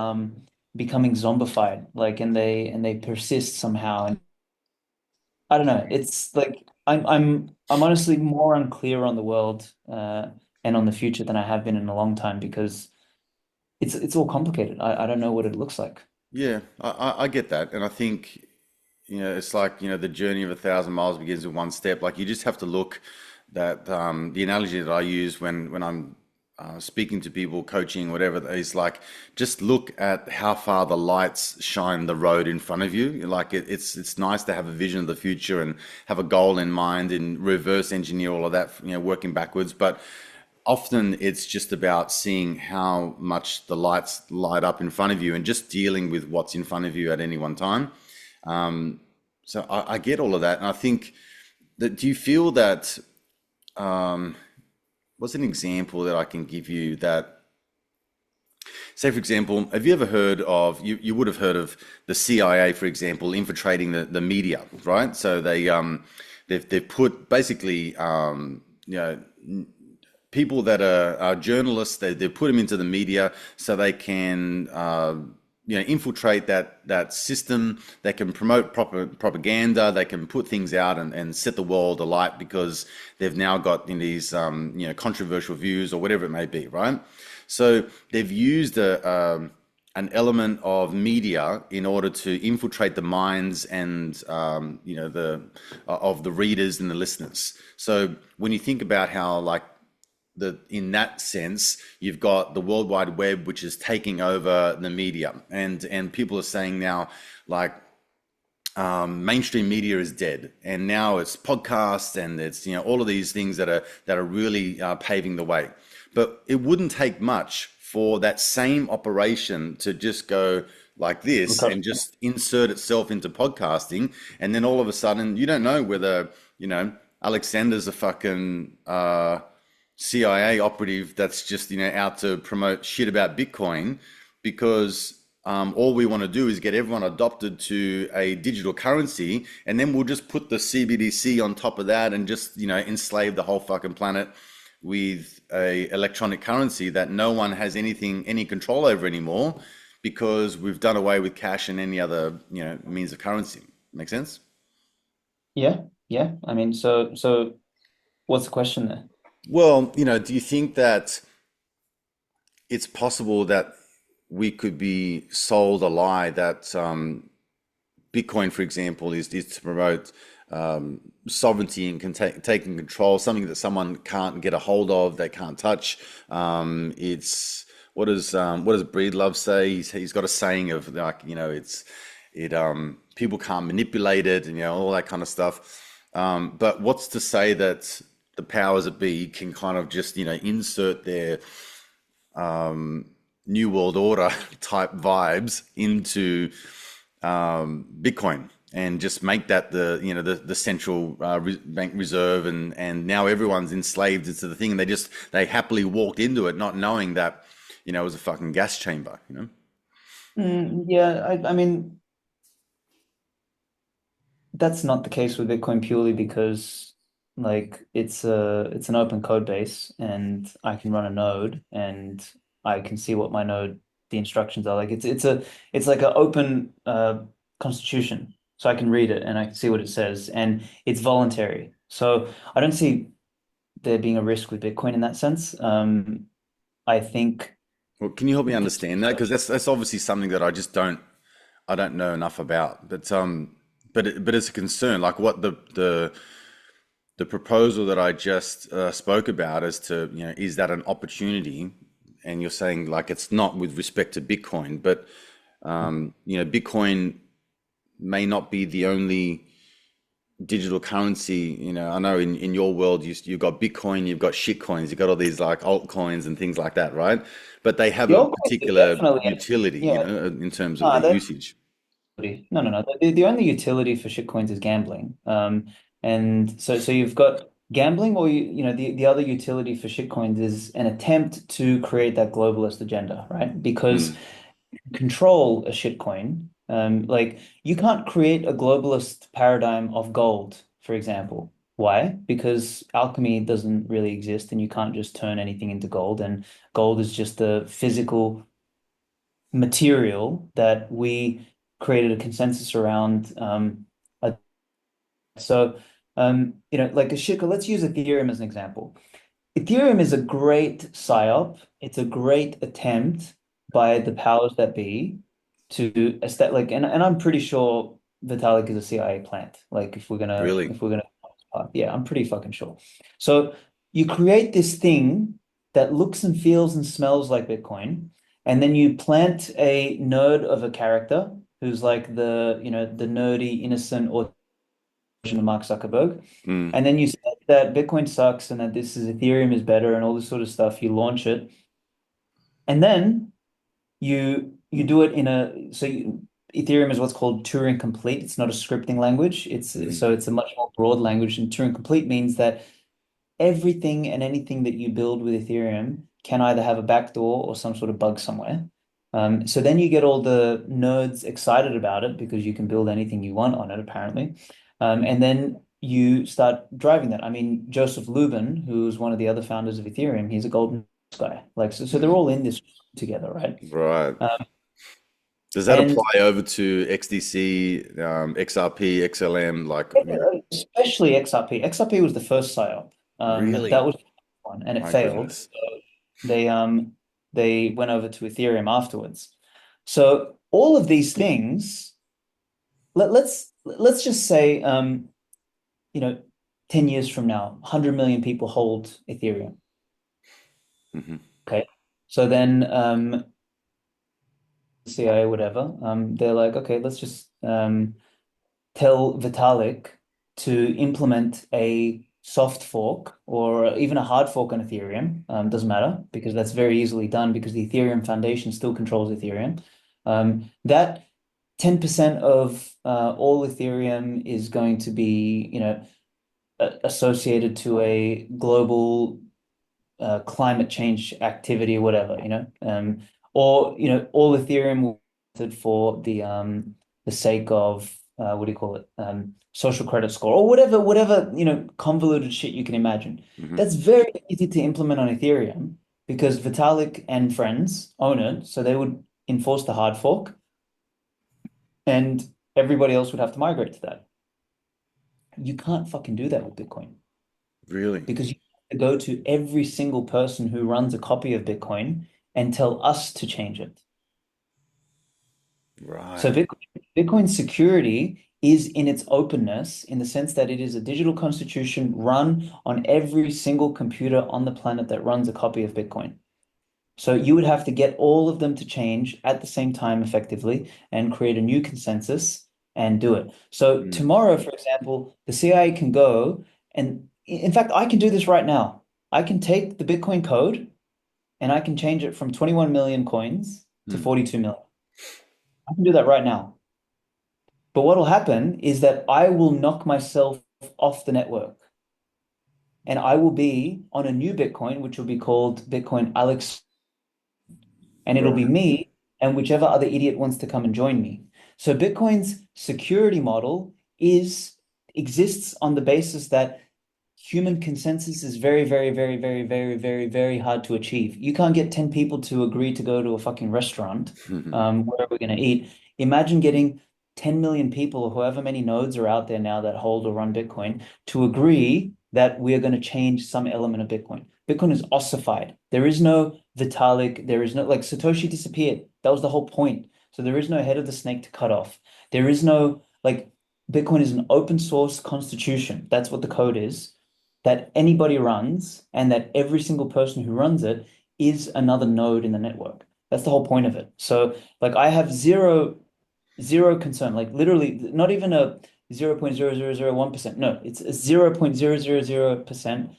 A: becoming zombified, like, and they persist somehow. And I don't know. It's like I'm honestly more unclear on the world and on the future than I have been in a long time because it's all complicated. I don't know what it looks like.
B: Yeah, I get that, and I think it's like the journey of 1,000 miles begins with one step. Like you just have to look that the analogy that I use when I'm speaking to people, coaching, whatever, is like just look at how far the lights shine the road in front of you. Like it's nice to have a vision of the future and have a goal in mind and reverse engineer all of that, working backwards, but often it's just about seeing how much the lights light up in front of you and just dealing with what's in front of you at any one time. So I get all of that, and I think that. Do you feel that? What's an example that I can give you that? Say, for example, have you ever heard of? You would have heard of the CIA, for example, infiltrating the media, right? So they've put basically people that are journalists. They put them into the media so they can infiltrate that system. They can promote proper propaganda. They can put things out and set the world alight because they've now got these controversial views or whatever it may be, right? So they've used an element of media in order to infiltrate the minds and the of the readers and the listeners. So when you think about how like in that sense, you've got the World Wide Web, which is taking over the media, and people are saying now, like mainstream media is dead, and now it's podcasts and it's all of these things that are really paving the way. But it wouldn't take much for that same operation to just go like this and just insert itself into podcasting, and then all of a sudden you don't know whether Alexander's a fucking CIA operative that's just out to promote shit about Bitcoin because all we want to do is get everyone adopted to a digital currency, and then we'll just put the CBDC on top of that and just enslave the whole fucking planet with a electronic currency that no one has any control over anymore because we've done away with cash and any other means of currency. Make sense?
A: Yeah, yeah. I mean, so what's the question there?
B: Well, do you think that it's possible that we could be sold a lie that Bitcoin, for example, is to promote sovereignty and taking control, something that someone can't get a hold of, they can't touch. It's what does Breedlove say? He's got a saying of like people can't manipulate it and all that kind of stuff. But what's to say that the powers that be can kind of just insert their New World Order type vibes into Bitcoin and just make that the central bank reserve, and now everyone's enslaved into the thing, and they happily walked into it not knowing that it was a fucking gas chamber.
A: Yeah, I mean, that's not the case with Bitcoin purely because like it's an open code base and I can run a node and I can see what my node the instructions are. Like it's like an open constitution. So I can read it and I can see what it says and it's voluntary. So I don't see there being a risk with Bitcoin in that sense. I think
B: Well, can you help me
A: the,
B: understand that? Because that's obviously something that I don't know enough about. But it's a concern. Like what the proposal that I just spoke about as to, is that an opportunity? And you're saying like it's not with respect to Bitcoin, but Bitcoin may not be the only digital currency. I know in your world you've got Bitcoin, you've got shitcoins, you've got all these like altcoins and things like that, right? But they have
A: the
B: a
A: altcoins are
B: particular
A: definitely
B: utility,
A: yeah.
B: in terms of
A: No,
B: their
A: they're
B: usage.
A: no, no, no. The only utility for shitcoins is gambling. And so you've got gambling, or the other utility for shitcoins is an attempt to create that globalist agenda, right? Because
B: Mm,
A: control a shitcoin, like you can't create a globalist paradigm of gold, for example. Why? Because alchemy doesn't really exist, and you can't just turn anything into gold, and gold is just the physical material that we created a consensus around. Uh, so, like a shitcoin, let's use Ethereum as an example. Ethereum is a great psyop. It's a great attempt by the powers that be to establish, like, and I'm pretty sure Vitalik is a CIA plant. Like,
B: really?
A: if we're gonna, yeah, I'm pretty fucking sure. So you create this thing that looks and feels and smells like Bitcoin, and then you plant a node of a character who's like the nerdy, innocent or version of Mark Zuckerberg.
B: Mm,
A: And then you say that Bitcoin sucks and that this is Ethereum is better and all this sort of stuff. You launch it, and then you do it in Ethereum is what's called Turing complete. It's not a scripting language.
B: mhm.
A: It's a much more broad language, and Turing complete means that everything and anything that you build with Ethereum can either have a backdoor or some sort of bug somewhere. So then you get all the nerds excited about it because you can build anything you want on it, apparently. And then you start driving that. I mean, Joseph Lubin, who's one of the other founders of Ethereum, he's a golden guy. Like, so they're all in this together, right?
B: Right.
A: Um,
B: Does that
A: and
B: apply over to XDC, XRP, XLM? Like,
A: especially XRP. XRP was the first psyop. That
B: really?
A: was one, and it
B: My
A: failed.
B: goodness.
A: They went over to Ethereum afterwards. So all of these things, let's just say you know, 10 years from now, 100 million people hold Ethereum.
B: Hmm.
A: Okay. So then CIA, whatever, they're like, okay, let's just tell Vitalik to implement a soft fork or even a hard fork on Ethereum. Doesn't matter because that's very easily done because the Ethereum Foundation still controls Ethereum. That 10% of all Ethereum is going to be, associated to a global climate change activity or whatever, or all Ethereum will be wanted for the sake of what do you call it, social credit score or whatever convoluted shit you can imagine.
B: Hmm.
A: That's very easy to implement on Ethereum because Vitalik and friends own it, so they would enforce the hard fork, and everybody else would have to migrate to that. You can't fucking do that with Bitcoin
B: Really?
A: because you have to go to every single person who runs a copy of Bitcoin and tell us to change it. So
B: Right.
A: Bitcoin's security is in its openness in the sense that it is a digital constitution run on every single computer on the planet that runs a copy of Bitcoin. So you would have to get all of them to change at the same time effectively and create a new consensus and do it. So
B: Mm.
A: tomorrow, for example, the CIA can go and in fact, I can do this right now. I can take the Bitcoin code and I can change it from 21 million coins to
B: Mm.
A: 42 million. I can do that right now. But what will happen is that I will knock myself off the network and I will be on a new Bitcoin, which will be called Bitcoin Alex, and it'll be
B: Right.
A: me and whichever other idiot wants to come and join me. So Bitcoin's security model is exists on the basis that human consensus is very, very, very, very, very, very, very hard to achieve. You can't get 10 people to agree to go to a fucking restaurant, where we're going to eat. Imagine getting 10 million people or however many nodes are out there now that hold or run Bitcoin to agree that we are going to change some element of Bitcoin. Bitcoin is ossified. There is no Vitalik. There is no, like, Satoshi disappeared. That was the whole point. So there is no head of the snake to cut off. There is no, like, Bitcoin is an open source constitution. That's what the code is, that anybody runs and that every single person who runs it is another node in the network. That's the whole point of it. So like I have zero concern, like literally not even a 0.0001%. No, it's a 0.000%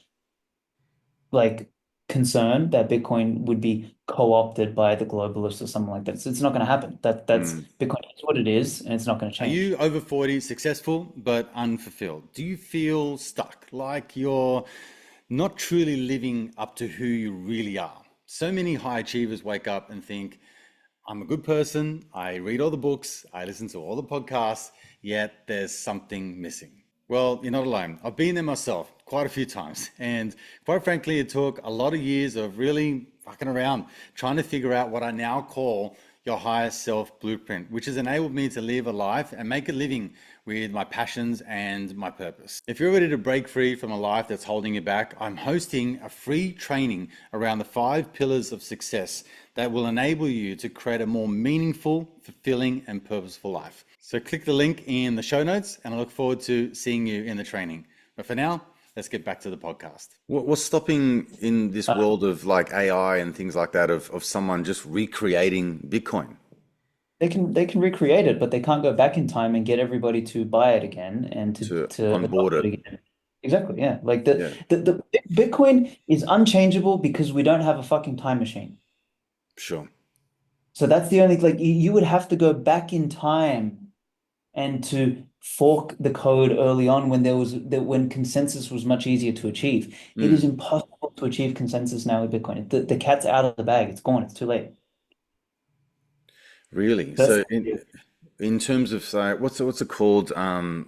A: like concern that Bitcoin would be co-opted by the globalists or something like that. So it's not going to happen. That's
B: Mm.
A: Bitcoin is what it is, and it's not going to
B: Are
A: change.
B: you over 40, successful but unfulfilled? Do you feel stuck, like you're not truly living up to who you really are? So many high achievers wake up and think, I'm a good person, I read all the books, I listen to all the podcasts, yet there's something missing. Well, you're not alone. I've been there myself quite a few times. And quite frankly, it took a lot of years of really fucking around, trying to figure out what I now call your higher self blueprint, which has enabled me to live a life and make a living with my passions and my purpose. If you're ready to break free from a life that's holding you back, I'm hosting a free training around the 5 pillars of success that will enable you to create a more meaningful, fulfilling, and purposeful life. So click the link in the show notes and I look forward to seeing you in the training. But for now, let's get back to the podcast. What's stopping in this
A: Uh,
B: world of like AI and things like that of someone just recreating Bitcoin
A: they can recreate it, but they can't go back in time and get everybody to buy it again and to
B: to
A: to
B: onboard
A: adopt
B: it?
A: it again. Exactly, yeah. Like
B: Yeah,
A: the Bitcoin is unchangeable because we don't have a fucking time machine.
B: sure.
A: So that's the only like you would have to go back in time and to fork the code early on when when consensus was much easier to achieve. It is
B: Mm,
A: impossible to achieve consensus now with Bitcoin. The cat's out of the bag. It's gone. It's too late.
B: really?
A: That's
B: So in terms of what's it called?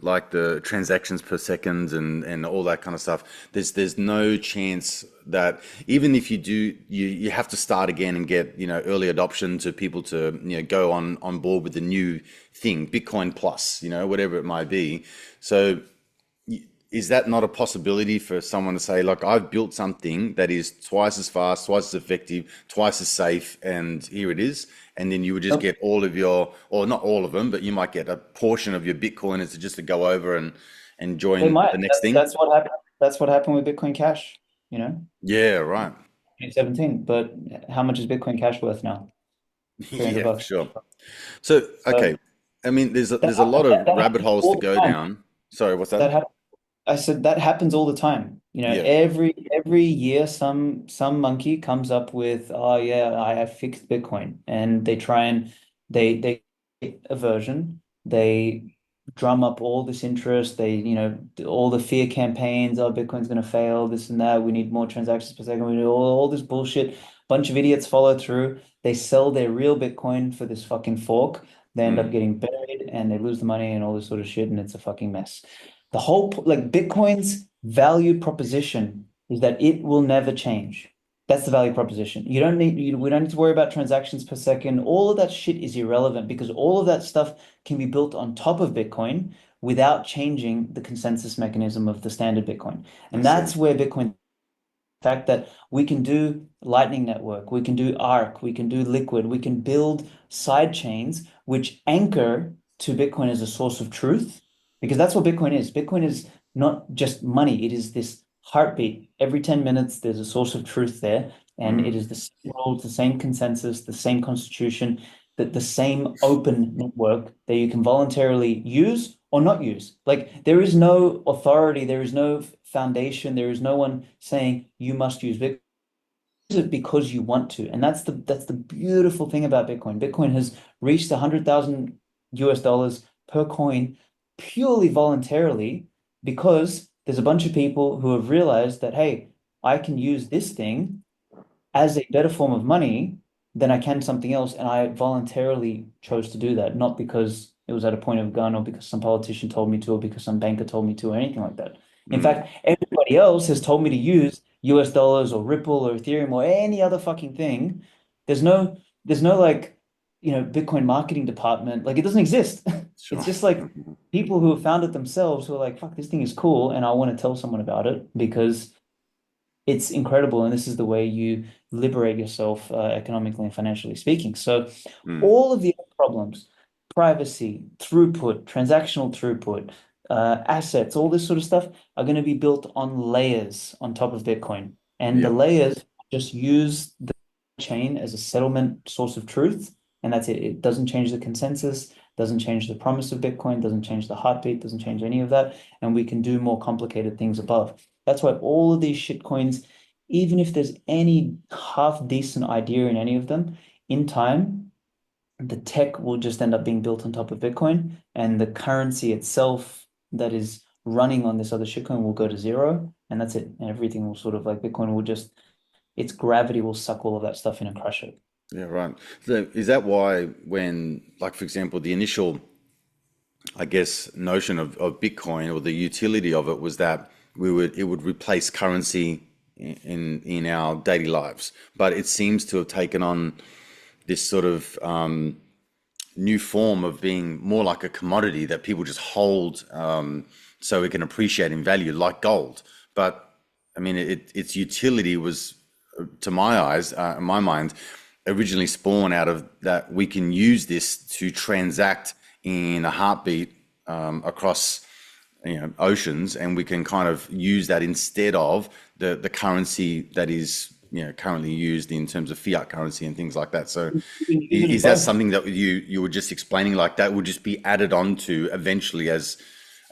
B: Like the transactions per second and all that kind of stuff. There's no chance that even if you do, you have to start again and get early adoption to people to go on board with the new thing, Bitcoin Plus, whatever it might be. So is that not a possibility for someone to say, look, I've built something that is twice as fast, twice as effective, twice as safe, and here it is. And then you would just
A: Nope.
B: get all of your, or not all of them, but you might get a portion of your Bitcoin to just to go over and
A: They
B: join
A: might.
B: the next
A: That's
B: thing.
A: that's what happened. That's what happened with Bitcoin Cash, 2017. But how much is Bitcoin Cash worth now? 300
B: Yeah, for
A: bucks.
B: sure. So,
A: So
B: okay. I mean, there's a
A: That,
B: lot of
A: that
B: rabbit
A: happens
B: holes to
A: all
B: go
A: the time.
B: down. Sorry, what's that?
A: That hap I said that happens all the time. You know,
B: Yeah.
A: every year some monkey comes up with, oh yeah, I have fixed Bitcoin, and they try and they aversion. They drum up all this interest. They, all the fear campaigns. Oh, Bitcoin's going to fail. This and that. We need more transactions per second. We need all this bullshit. Bunch of idiots follow through. They sell their real Bitcoin for this fucking fork. They end up
B: Mm,
A: getting buried, and they lose the money and all this sort of shit, and it's a fucking mess. The whole, like, Bitcoin's value proposition is that it will never change. That's the value proposition. We don't need to worry about transactions per second. All of that shit is irrelevant because all of that stuff can be built on top of Bitcoin without changing the consensus mechanism of the standard Bitcoin.
B: I
A: And
B: see.
A: that's where Bitcoin, fact that we can do Lightning Network, we can do Arc, we can do Liquid, we can build side chains which anchor to Bitcoin as a source of truth, because that's what Bitcoin is. Bitcoin is not just money, it is this heartbeat. Every 10 minutes, there's a source of truth there, and it
B: Mm,
A: is the same rules, the same consensus, the same constitution, that the same open network that you can voluntarily use or not use. Like, there is no authority, there is no foundation, there is no one saying you must use Bitcoin. Use it because you want to, and that's the beautiful thing about Bitcoin. Bitcoin has reached 100,000 US dollars per coin purely voluntarily because there's a bunch of people who have realized that, hey, I can use this thing as a better form of money than I can something else. And I voluntarily chose to do that, not because it was at a point of gun or because some politician told me to or because some banker told me to or anything like that. In
B: mm,
A: fact, everybody else has told me to use US dollars or Ripple or Ethereum or any other fucking thing. There's no like, Bitcoin marketing department. Like, it doesn't exist.
B: sure.
A: It's just like people who have found it themselves who are like, fuck, this thing is cool and I want to tell someone about it because it's incredible. And this is the way you liberate yourself economically and financially speaking. So
B: Mm,
A: all of the other problems, privacy, throughput, transactional throughput, assets, all this sort of stuff are going to be built on layers on top of Bitcoin. And the
B: yep.
A: layers just use the chain as a settlement source of truth. And that's it. It doesn't change the consensus, doesn't change the promise of Bitcoin, doesn't change the heartbeat, doesn't change any of that. And we can do more complicated things above. That's why all of these shit coins, even if there's any half decent idea in any of them, in time, the tech will just end up being built on top of Bitcoin, and the currency itself that is running on this other shitcoin will go to zero, and that's it. And everything will sort of, like, Bitcoin will just, its gravity will suck all of that stuff in and crush it.
B: Yeah, right. So is that why when, like, for example, the initial, I guess, notion of Bitcoin or the utility of it was that it would replace currency in our daily lives, but it seems to have taken on this sort of new form of being more like a commodity that people just hold so it can appreciate in value, like gold. But I mean, its utility was, to my eyes, in my mind, originally spawned out of that we can use this to transact in a heartbeat across oceans, and we can kind of use that instead of the currency that is currently used in terms of fiat currency and things like that. So
A: You can use it as
B: is that
A: both.
B: something that you were just explaining, like that would just be added on to eventually as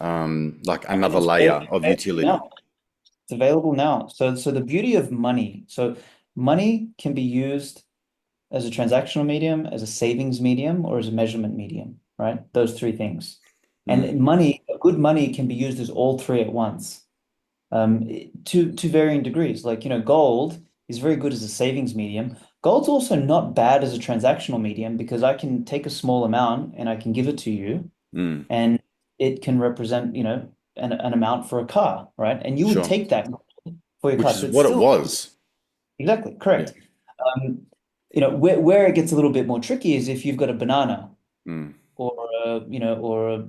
B: like
A: I mean,
B: another
A: it's
B: layer of
A: available
B: utility?
A: now. It's available now. So the beauty of money. So money can be used as a transactional medium, as a savings medium, or as a measurement medium, right? Those three things.
B: Mm,
A: And good money can be used as all three at once, to varying degrees. Like, gold is very good as a savings medium. Gold's also not bad as a transactional medium because I can take a small amount and I can give it to you,
B: mm,
A: and it can represent, an amount for a car, right? And you would
B: sure.
A: take that for your
B: Which
A: car.
B: is
A: So it's
B: what it
A: still
B: was.
A: exactly
B: Yeah.
A: correct. Um, where it gets a little bit more tricky is if you've got a banana
B: Mm,
A: or a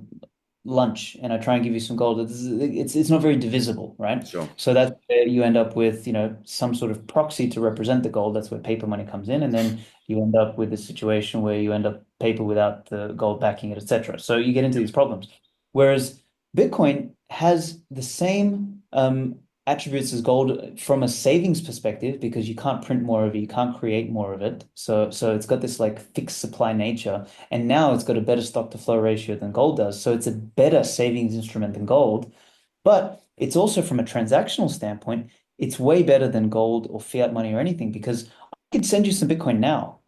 A: lunch, and I try and give you some gold. It's not very divisible, right?
B: sure.
A: So that's where you end up with, some sort of proxy to represent the gold. That's where paper money comes in, and then you end up with a situation where you end up paper without the gold backing it, etc. So you get into
B: Yep.
A: these problems. Whereas Bitcoin has the same attributes as gold from a savings perspective because you can't print more of it, you can't create more of it. So it's got this like fixed supply nature, and now it's got a better stock to flow ratio than gold does. So it's a better savings instrument than gold. But it's also from a transactional standpoint, it's way better than gold or fiat money or anything because I could send you some Bitcoin now.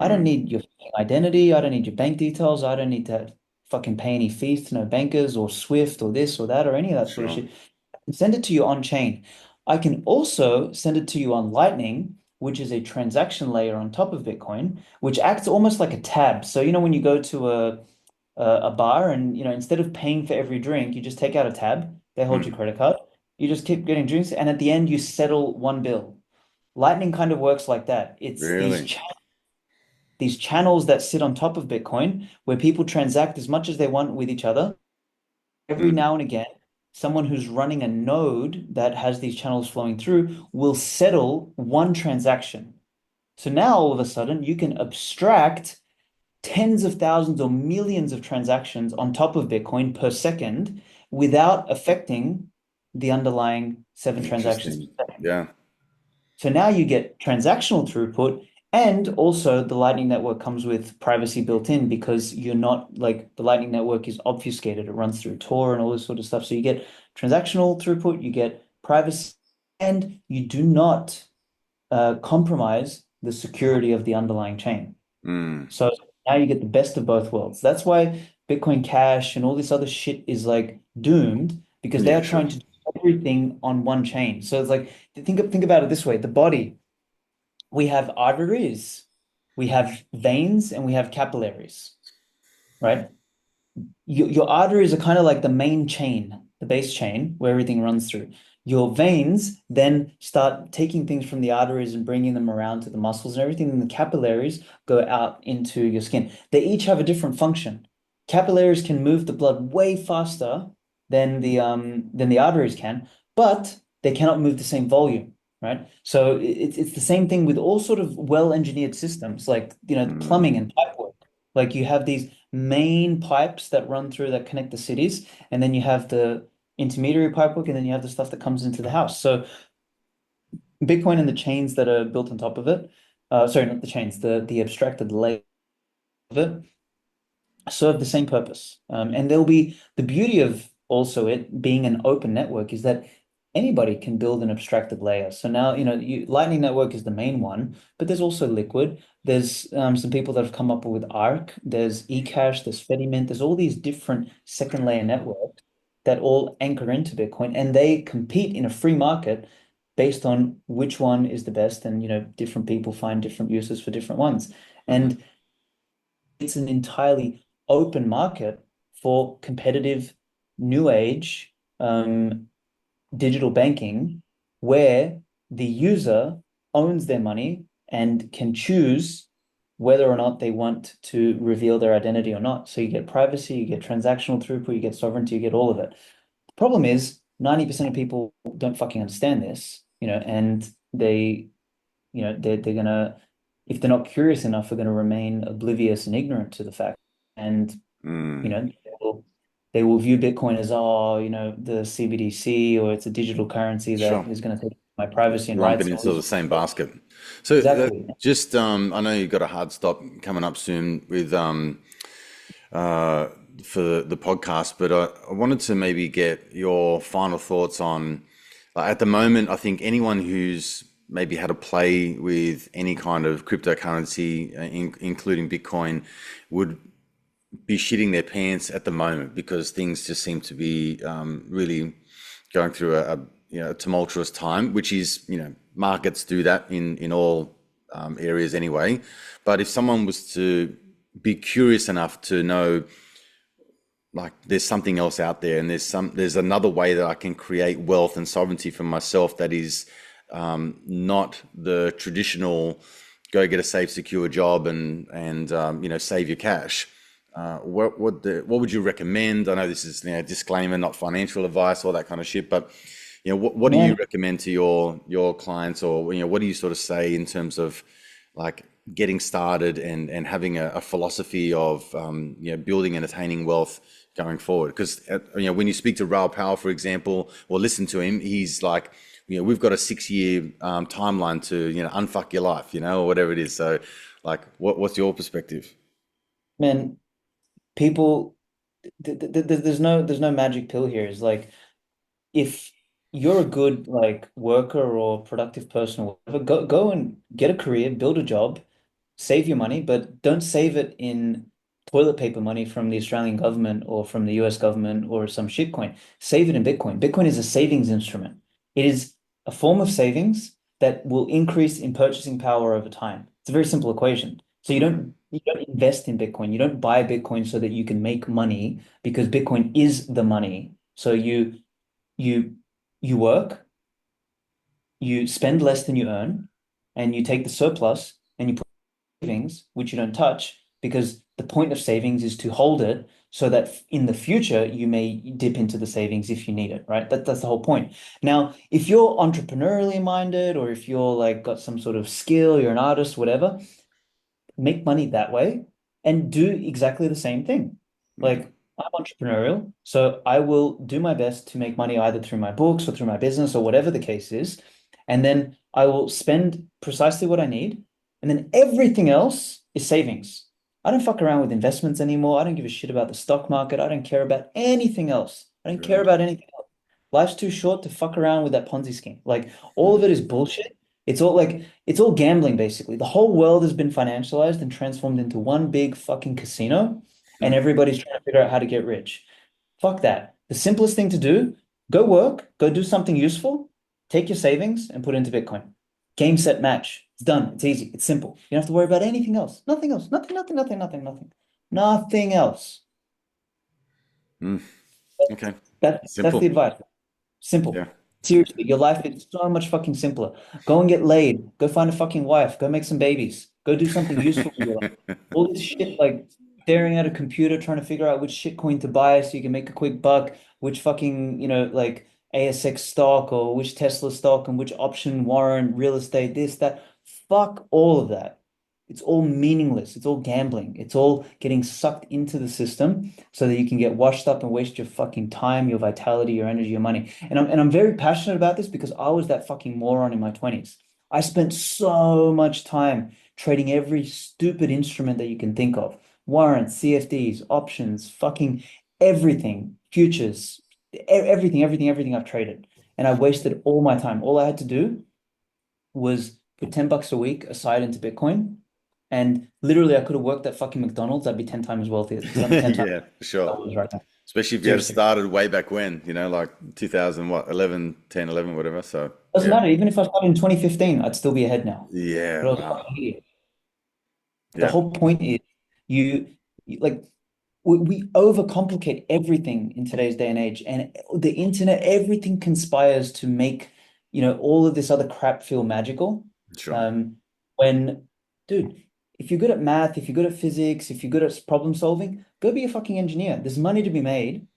A: I don't
B: Mm,
A: need your identity. I don't need your bank details. I don't need to fucking pay any fees to no bankers or Swift or this or that or any of that sort of
B: sure.
A: shit. I can send it to you on chain. I can also send it to you on Lightning, which is a transaction layer on top of Bitcoin, which acts almost like a tab. So, when you go to a bar and, instead of paying for every drink, you just take out a tab. They hold your
B: Mm,
A: credit card. You just keep getting drinks, and at the end, you settle one bill. Lightning kind of works like that. It's
B: really?
A: these channels that sit on top of Bitcoin where people transact as much as they want with each other. Every
B: Mm,
A: now and again, someone who's running a node that has these channels flowing through will settle one transaction. So now all of a sudden you can abstract tens of thousands or millions of transactions on top of Bitcoin per second without affecting the underlying seven transactions
B: interesting.
A: per second.
B: Yeah.
A: So now you get transactional throughput, and also the Lightning Network comes with privacy built in because you're not like the Lightning Network is obfuscated. It runs through Tor and all this sort of stuff. So you get transactional throughput, you get privacy, and you do not compromise the security of the underlying chain.
B: Mm,
A: So now you get the best of both worlds. That's why Bitcoin Cash and all this other shit is like doomed because they
B: yeah,
A: are
B: sure.
A: trying to do everything on one chain. So it's like think about it this way: the body, we have arteries, we have veins, and we have capillaries, right? Your arteries are kind of like the main chain, the base chain where everything runs through. Your veins then start taking things from the arteries and bringing them around to the muscles and everything. And the capillaries go out into your skin. They each have a different function. Capillaries can move the blood way faster than the arteries can, but they cannot move the same volume, right? So it's the same thing with all sort of well-engineered systems, like plumbing
B: Mm,
A: and pipework. Like you have these main pipes that run through that connect the cities, and then you have the intermediary pipework, and then you have the stuff that comes into the house. So Bitcoin and the chains that are built on top of it, sorry, not the chains, the abstracted layer of it, serve the same purpose. And there'll be the beauty of also it being an open network is that anybody can build an abstracted layer. So now, Lightning Network is the main one, but there's also Liquid. There's some people that have come up with Arc. There's eCash, there's Fedimint. There's all these different second layer networks that all anchor into Bitcoin, and they compete in a free market based on which one is the best. And, different people find different uses for different ones.
B: mhm,
A: And it's an entirely open market for competitive new age digital banking where the user owns their money and can choose whether or not they want to reveal their identity or not. So you get privacy, you get transactional throughput, you get sovereignty, you get all of it. The problem is 90% of people don't fucking understand this, and they're gonna, if they're not curious enough, are gonna remain oblivious and ignorant to the fact. And, you
B: mm,
A: know, they will view Bitcoin as, oh, the CBDC, or it's a digital currency
B: sure.
A: that is gonna take my privacy and
B: Lump it
A: rights and all
B: into
A: this.
B: the same basket. So
A: Exactly.
B: just, I know you've got a hard stop coming up soon with uh, for the podcast, but I wanted to maybe get your final thoughts on, at the moment, I think anyone who's maybe had a play with any kind of cryptocurrency, including Bitcoin, would be shitting their pants at the moment because things just seem to be really going through a tumultuous time, which is, markets do that in all areas anyway. But if someone was to be curious enough to know, like, there's something else out there, and there's another way that I can create wealth and sovereignty for myself that is not the traditional go get a safe, secure job and save your cash. What would you recommend? I know this is, disclaimer, not financial advice, all that kind of shit, but what do you
A: Man,
B: recommend to your clients, or what do you sort of say in terms of like getting started and having a philosophy of building and attaining wealth going forward. Because when you speak to Raoul Powell, for example, or listen to him, he's like, we've got a 6 year timeline to unfuck your life, or whatever it is. So, like, what's your perspective?
A: Man, people, there's no magic pill here. It's like if you're a good like worker or productive person or whatever, go and get a career, build a job, save your money, but don't save it in toilet paper money from the Australian government or from the US government or some shitcoin. Save it in Bitcoin. Bitcoin is a savings instrument. It is a form of savings that will increase in purchasing power over time. It's a very simple equation. So you don't invest in Bitcoin. You don't buy Bitcoin so that you can make money because Bitcoin is the money. So you you work, you spend less than you earn, and you take the surplus and you put savings, which you don't touch, because the point of savings is to hold it so that in the future you may dip into the savings if you need it, right? That's the whole point. Now, if you're entrepreneurially minded or if you're like got some sort of skill, you're an artist, whatever, make money that way and do exactly the same thing.
B: Mm,
A: Like I'm entrepreneurial, so I will do my best to make money either through my books or through my business or whatever the case is. And then I will spend precisely what I need. And then everything else is savings. I don't fuck around with investments anymore. I don't give a shit about the stock market. I don't care about anything else. I don't care
B: right.
A: about anything else. Life's too short to fuck around with that Ponzi scheme. Like all of
B: Mm,
A: it is bullshit. It's all gambling basically. The whole world has been financialized and transformed into one big fucking casino, and
B: mm,
A: everybody's trying to figure out how to get rich. Fuck that. The simplest thing to do, go work, go do something useful, take your savings and put it into Bitcoin. Game, set, match. It's done. It's easy. It's simple. You don't have to worry about anything else. Nothing else. Nothing, nothing, nothing, nothing, nothing. Nothing else.
B: mm. Okay.
A: That's the
B: Simple.
A: advice.
B: Yeah.
A: Simple. Seriously, your life is so much fucking simpler. Go and get laid. Go find a fucking wife. Go make some babies. Go do something useful with your life. All this shit, like staring at a computer, trying to figure out which shit coin to buy so you can make a quick buck, which fucking, like ASX stock or which Tesla stock and which option warrant, real estate, this, that. Fuck all of that. It's all meaningless. It's all gambling. It's all getting sucked into the system so that you can get washed up and waste your fucking time, your vitality, your energy, your money. And I'm very passionate about this because I was that fucking moron in my 20s. I spent so much time trading every stupid instrument that you can think of. Warrants, CFDs, options, fucking everything, futures, everything, everything, everything I've traded. And I wasted all my time. All I had to do was put $10 a week aside into Bitcoin. And literally I could have worked at fucking McDonald's. I'd be 10 times wealthier, 10 times
B: Yeah, for sure.
A: I was right now.
B: Especially if you had
A: Seriously.
B: started way back when, like 2000, what, 11, 10, 11, whatever. So,
A: Doesn't
B: yeah.
A: matter. Even if I started in 2015, I'd still be ahead now.
B: Yeah,
A: But I was a
B: wow.
A: fucking idiot. The
B: Yeah.
A: whole point is like we overcomplicate everything in today's day and age. And the internet, everything conspires to make, all of this other crap feel magical.
B: Sure.
A: Um, when, dude, if you're good at math, if you're good at physics, if you're good at problem solving, go be a fucking engineer. There's money to be made.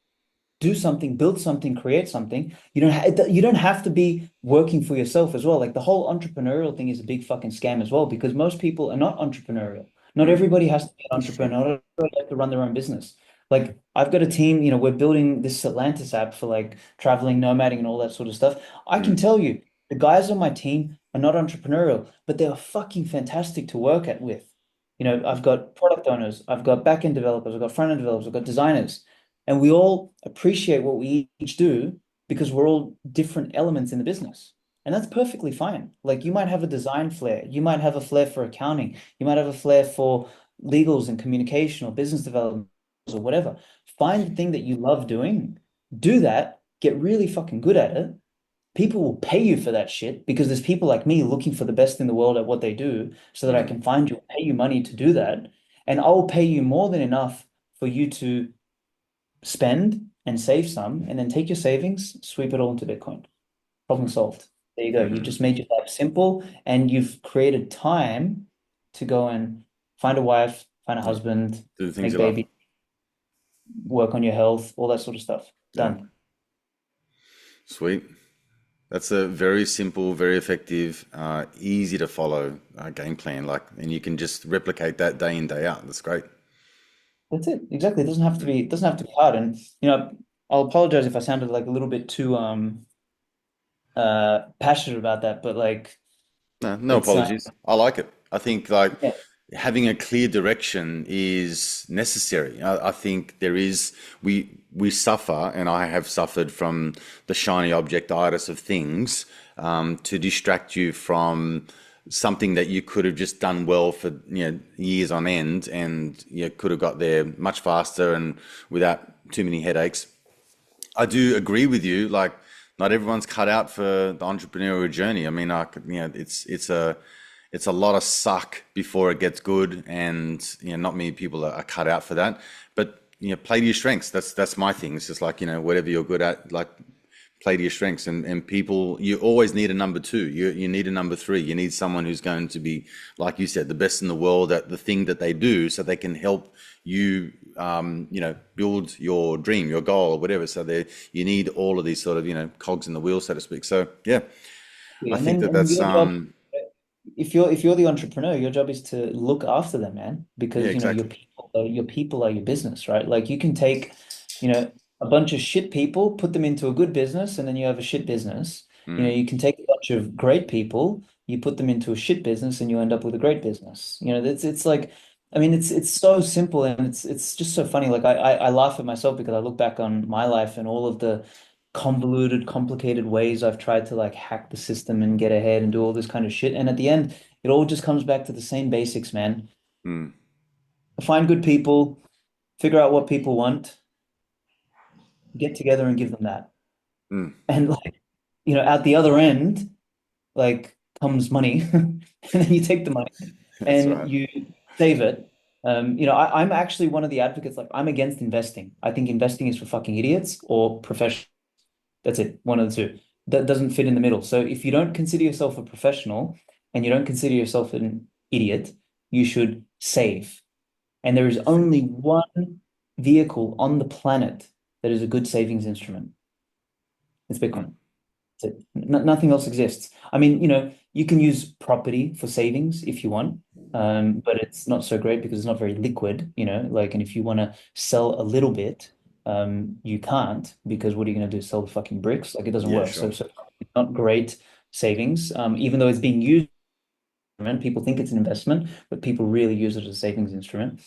A: Do something, build something, create something. You don't have to be working for yourself as well. Like the whole entrepreneurial thing is a big fucking scam as well because most people are not entrepreneurial. Not
B: Mm,
A: everybody has to be an
B: that's true.
A: entrepreneur. Not everybody has to run their own business. Like I've got a team, we're building this Atlantis app for like traveling, nomading, and all that sort of stuff. I can
B: Mm,
A: tell you, the guys on my team are not entrepreneurial, but they are fucking fantastic to work at with. I've got product owners, I've got back-end developers, I've got front-end developers, I've got designers. And we all appreciate what we each do because we're all different elements in the business. And that's perfectly fine. Like you might have a design flair, you might have a flair for accounting, you might have a flair for legals and communication or business development or whatever. Find the thing that you love doing, do that, get really fucking good at it. People will pay you for that shit because there's people like me looking for the best in the world at what they do so that I
B: mm,
A: can find you, pay you money to do that. And I will pay you more than enough for you to spend and save some, and then take your savings, sweep it all into Bitcoin. Problem solved. There you go. You've
B: mhm.
A: just made your life simple and you've created time to go and find a wife, find a
B: Yeah.
A: husband,
B: Do the things
A: make
B: you love.
A: baby, work on your health, all that sort of stuff.
B: Yeah.
A: Done.
B: Sweet. That's a very simple, very effective, easy to follow game plan. Like, and you can just replicate that day in, day out. That's great.
A: That's it. Exactly. It doesn't have to be, it doesn't have to be hard. And I'll apologize if I sounded like a little bit too passionate about that, but like
B: No, no
A: it's
B: apologies. I like it. I think like
A: yeah,
B: having a clear direction is necessary. I think there is we suffer, and I have suffered from the shiny objectitis of things to distract you from something that you could have just done well for years on end, and you could have got there much faster and without too many headaches. I do agree with you. Like, not everyone's cut out for the entrepreneurial journey. I mean, it's a lot of suck before it gets good, and not many people are cut out for that. But play to your strengths. That's my thing. It's just like whatever you're good at, like play to your strengths. And people, you always need a number two. You need a number three. You need someone who's going to be, like you said, the best in the world at the thing that they do, so they can help you, build your dream, your goal, or whatever. So you need all of these sort of, cogs in the wheel, so to speak. So yeah, I
A: and
B: think
A: then
B: that
A: and
B: that's
A: your job, if you're the entrepreneur, your job is to look after them, man,
B: yeah,
A: because
B: exactly.
A: your people are your business, right? Like you can take, a bunch of shit people, put them into a good business, and then you have a shit business.
B: Mm,
A: You can take a bunch of great people, you put them into a shit business, and you end up with a great business. It's like, I mean, it's so simple, and it's just so funny. Like I laugh at myself because I look back on my life and all of the convoluted, complicated ways I've tried to like hack the system and get ahead and do all this kind of shit. And at the end, it all just comes back to the same basics, man.
B: mm,
A: Find good people, figure out what people want, get together and give them that.
B: mm.
A: And like, at the other end, like comes money, and then you take the money
B: That's
A: and
B: right.
A: you save it. I'm actually one of the advocates, like I'm against investing. I think investing is for fucking idiots or professionals. That's it, one of the two. That doesn't fit in the middle. So if you don't consider yourself a professional and you don't consider yourself an idiot, you should save. And there is only one vehicle on the planet that is a good savings instrument. It's
B: Mm,
A: Bitcoin. That's it. Nothing else exists. I mean, you can use property for savings if you want, but it's not so great because it's not very liquid, like, and if you want to sell a little bit, you can't because what are you going to do? Sell the fucking bricks? Like it doesn't
B: yeah,
A: work. So,
B: sure.
A: so it's not great savings, even though it's being used. People think it's an investment, but people really use it as a savings instrument.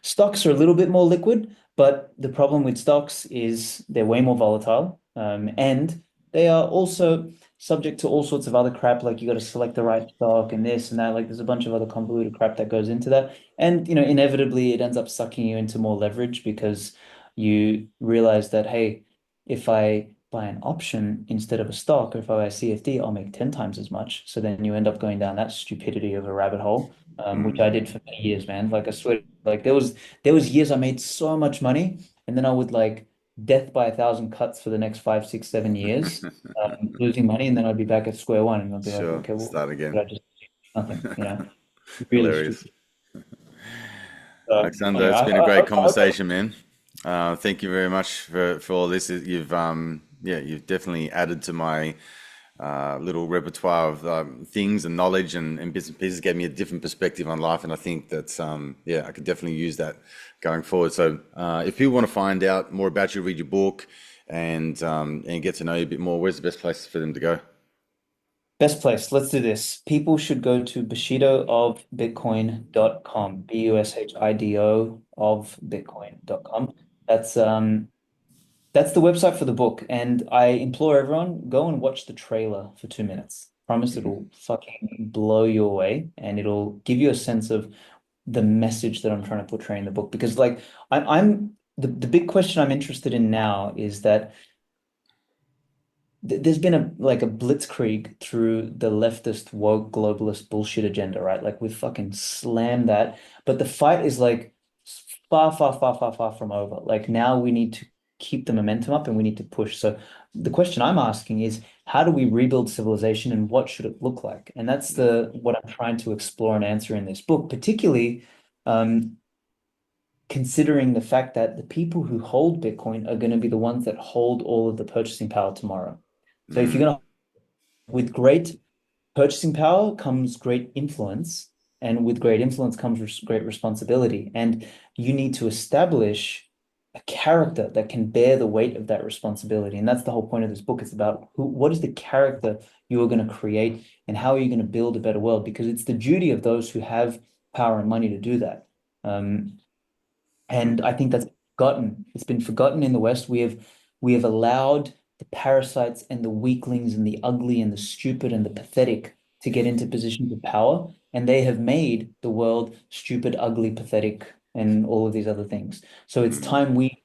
A: Stocks are a little bit more liquid, but the problem with stocks is they're way more volatile, and they are also subject to all sorts of other crap. Like you got to select the right stock and this and that. Like there's a bunch of other convoluted crap that goes into that, and inevitably it ends up sucking you into more leverage because you realize that hey, if I buy an option instead of a stock, or if I buy a CFD, I'll make 10 times as much. So then you end up going down that stupidity of a rabbit hole, which
B: Mm.
A: I did for many years, man. Like I swear, like there was years I made so much money, and then I would like death by a thousand cuts for the next 5, 6, 7 years, losing money, and then I'd be back at square one, and I'd be like,
B: Sure.
A: okay, well,
B: Start again.
A: I just nothing, really
B: Hilarious.
A: stupid. So
B: Alexander,
A: anyway,
B: it's
A: I,
B: been a
A: I,
B: great
A: I hope
B: conversation, man. Thank you very much for all this. You've definitely added to my little repertoire of things and knowledge and bits and pieces. Gave me a different perspective on life, and I think that I could definitely use that going forward. So if people want to find out more about you, read your book, and get to know you a bit more, where's the best place for them to go?
A: Best place. Let's do this. People should go to bushido.bitcoin.com. Bushido of bitcoin.com. That's the website for the book. And I implore everyone, go and watch the trailer for 2 minutes. Promise
B: Mhm.
A: it'll fucking blow you away and it'll give you a sense of the message that I'm trying to portray in the book. Because like I'm the big question I'm interested in now is that there's been a blitzkrieg through the leftist woke globalist bullshit agenda, right? Like we've fucking slammed that, but the fight is like far, far, far, far, far from over. Like now we need to keep the momentum up and we need to push. So the question I'm asking is, how do we rebuild civilization and what should it look like? And that's
B: Mm.
A: the what I'm trying to explore and answer in this book, particularly um, considering the fact that the people who hold Bitcoin are going to be the ones that hold all of the purchasing power tomorrow. So if you're
B: Mm.
A: going to with great purchasing power comes great influence. and with great influence comes great responsibility. And you need to establish a character that can bear the weight of that responsibility. And that's the whole point of this book. It's about what is the character you are going to create and how are you going to build a better world? Because it's the duty of those who have power and money to do that. And I think that's forgotten. It's been forgotten in the West. We have allowed the parasites and the weaklings and the ugly and the stupid and the pathetic to get into positions of power, and they have made the world stupid, ugly, pathetic, and all of these other things. So it's
B: Mm.
A: time we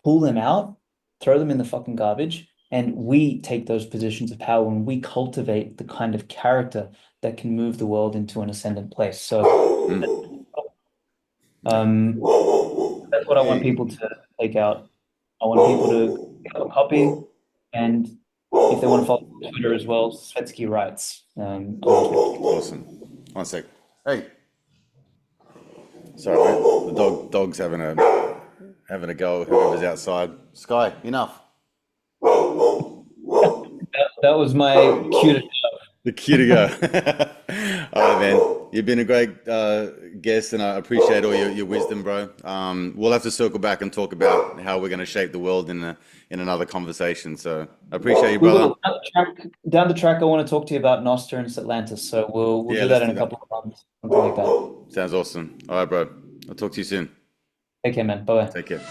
A: pull them out, throw them in the fucking garbage, and we take those positions of power and we cultivate the kind of character that can move the world into an ascendant place. So
B: Mm. Yeah.
A: um, that's what I want
B: Hey,
A: people to take out. I want people to pick up a copy, and if they want to follow Twitter as well, Svetsky writes on Twitter.
B: awesome. One sec. Hey, sorry, mate. The dog's having a go at whoever's outside. Sky, enough.
A: That was my cue to
B: The cue to go. All right, man. You've been a great guest, and I appreciate all your wisdom, bro. We'll have to circle back and talk about how we're going to shape the world in another conversation. So I appreciate you,
A: we
B: brother.
A: will down the track. I want to talk to you about Nostr and Atlantis, so we'll
B: Yeah,
A: do
B: let's
A: that in
B: do
A: a
B: that.
A: couple of months, something like that.
B: Sounds awesome. All right, bro. I'll talk to you soon.
A: Okay, man. Bye.
B: Take care.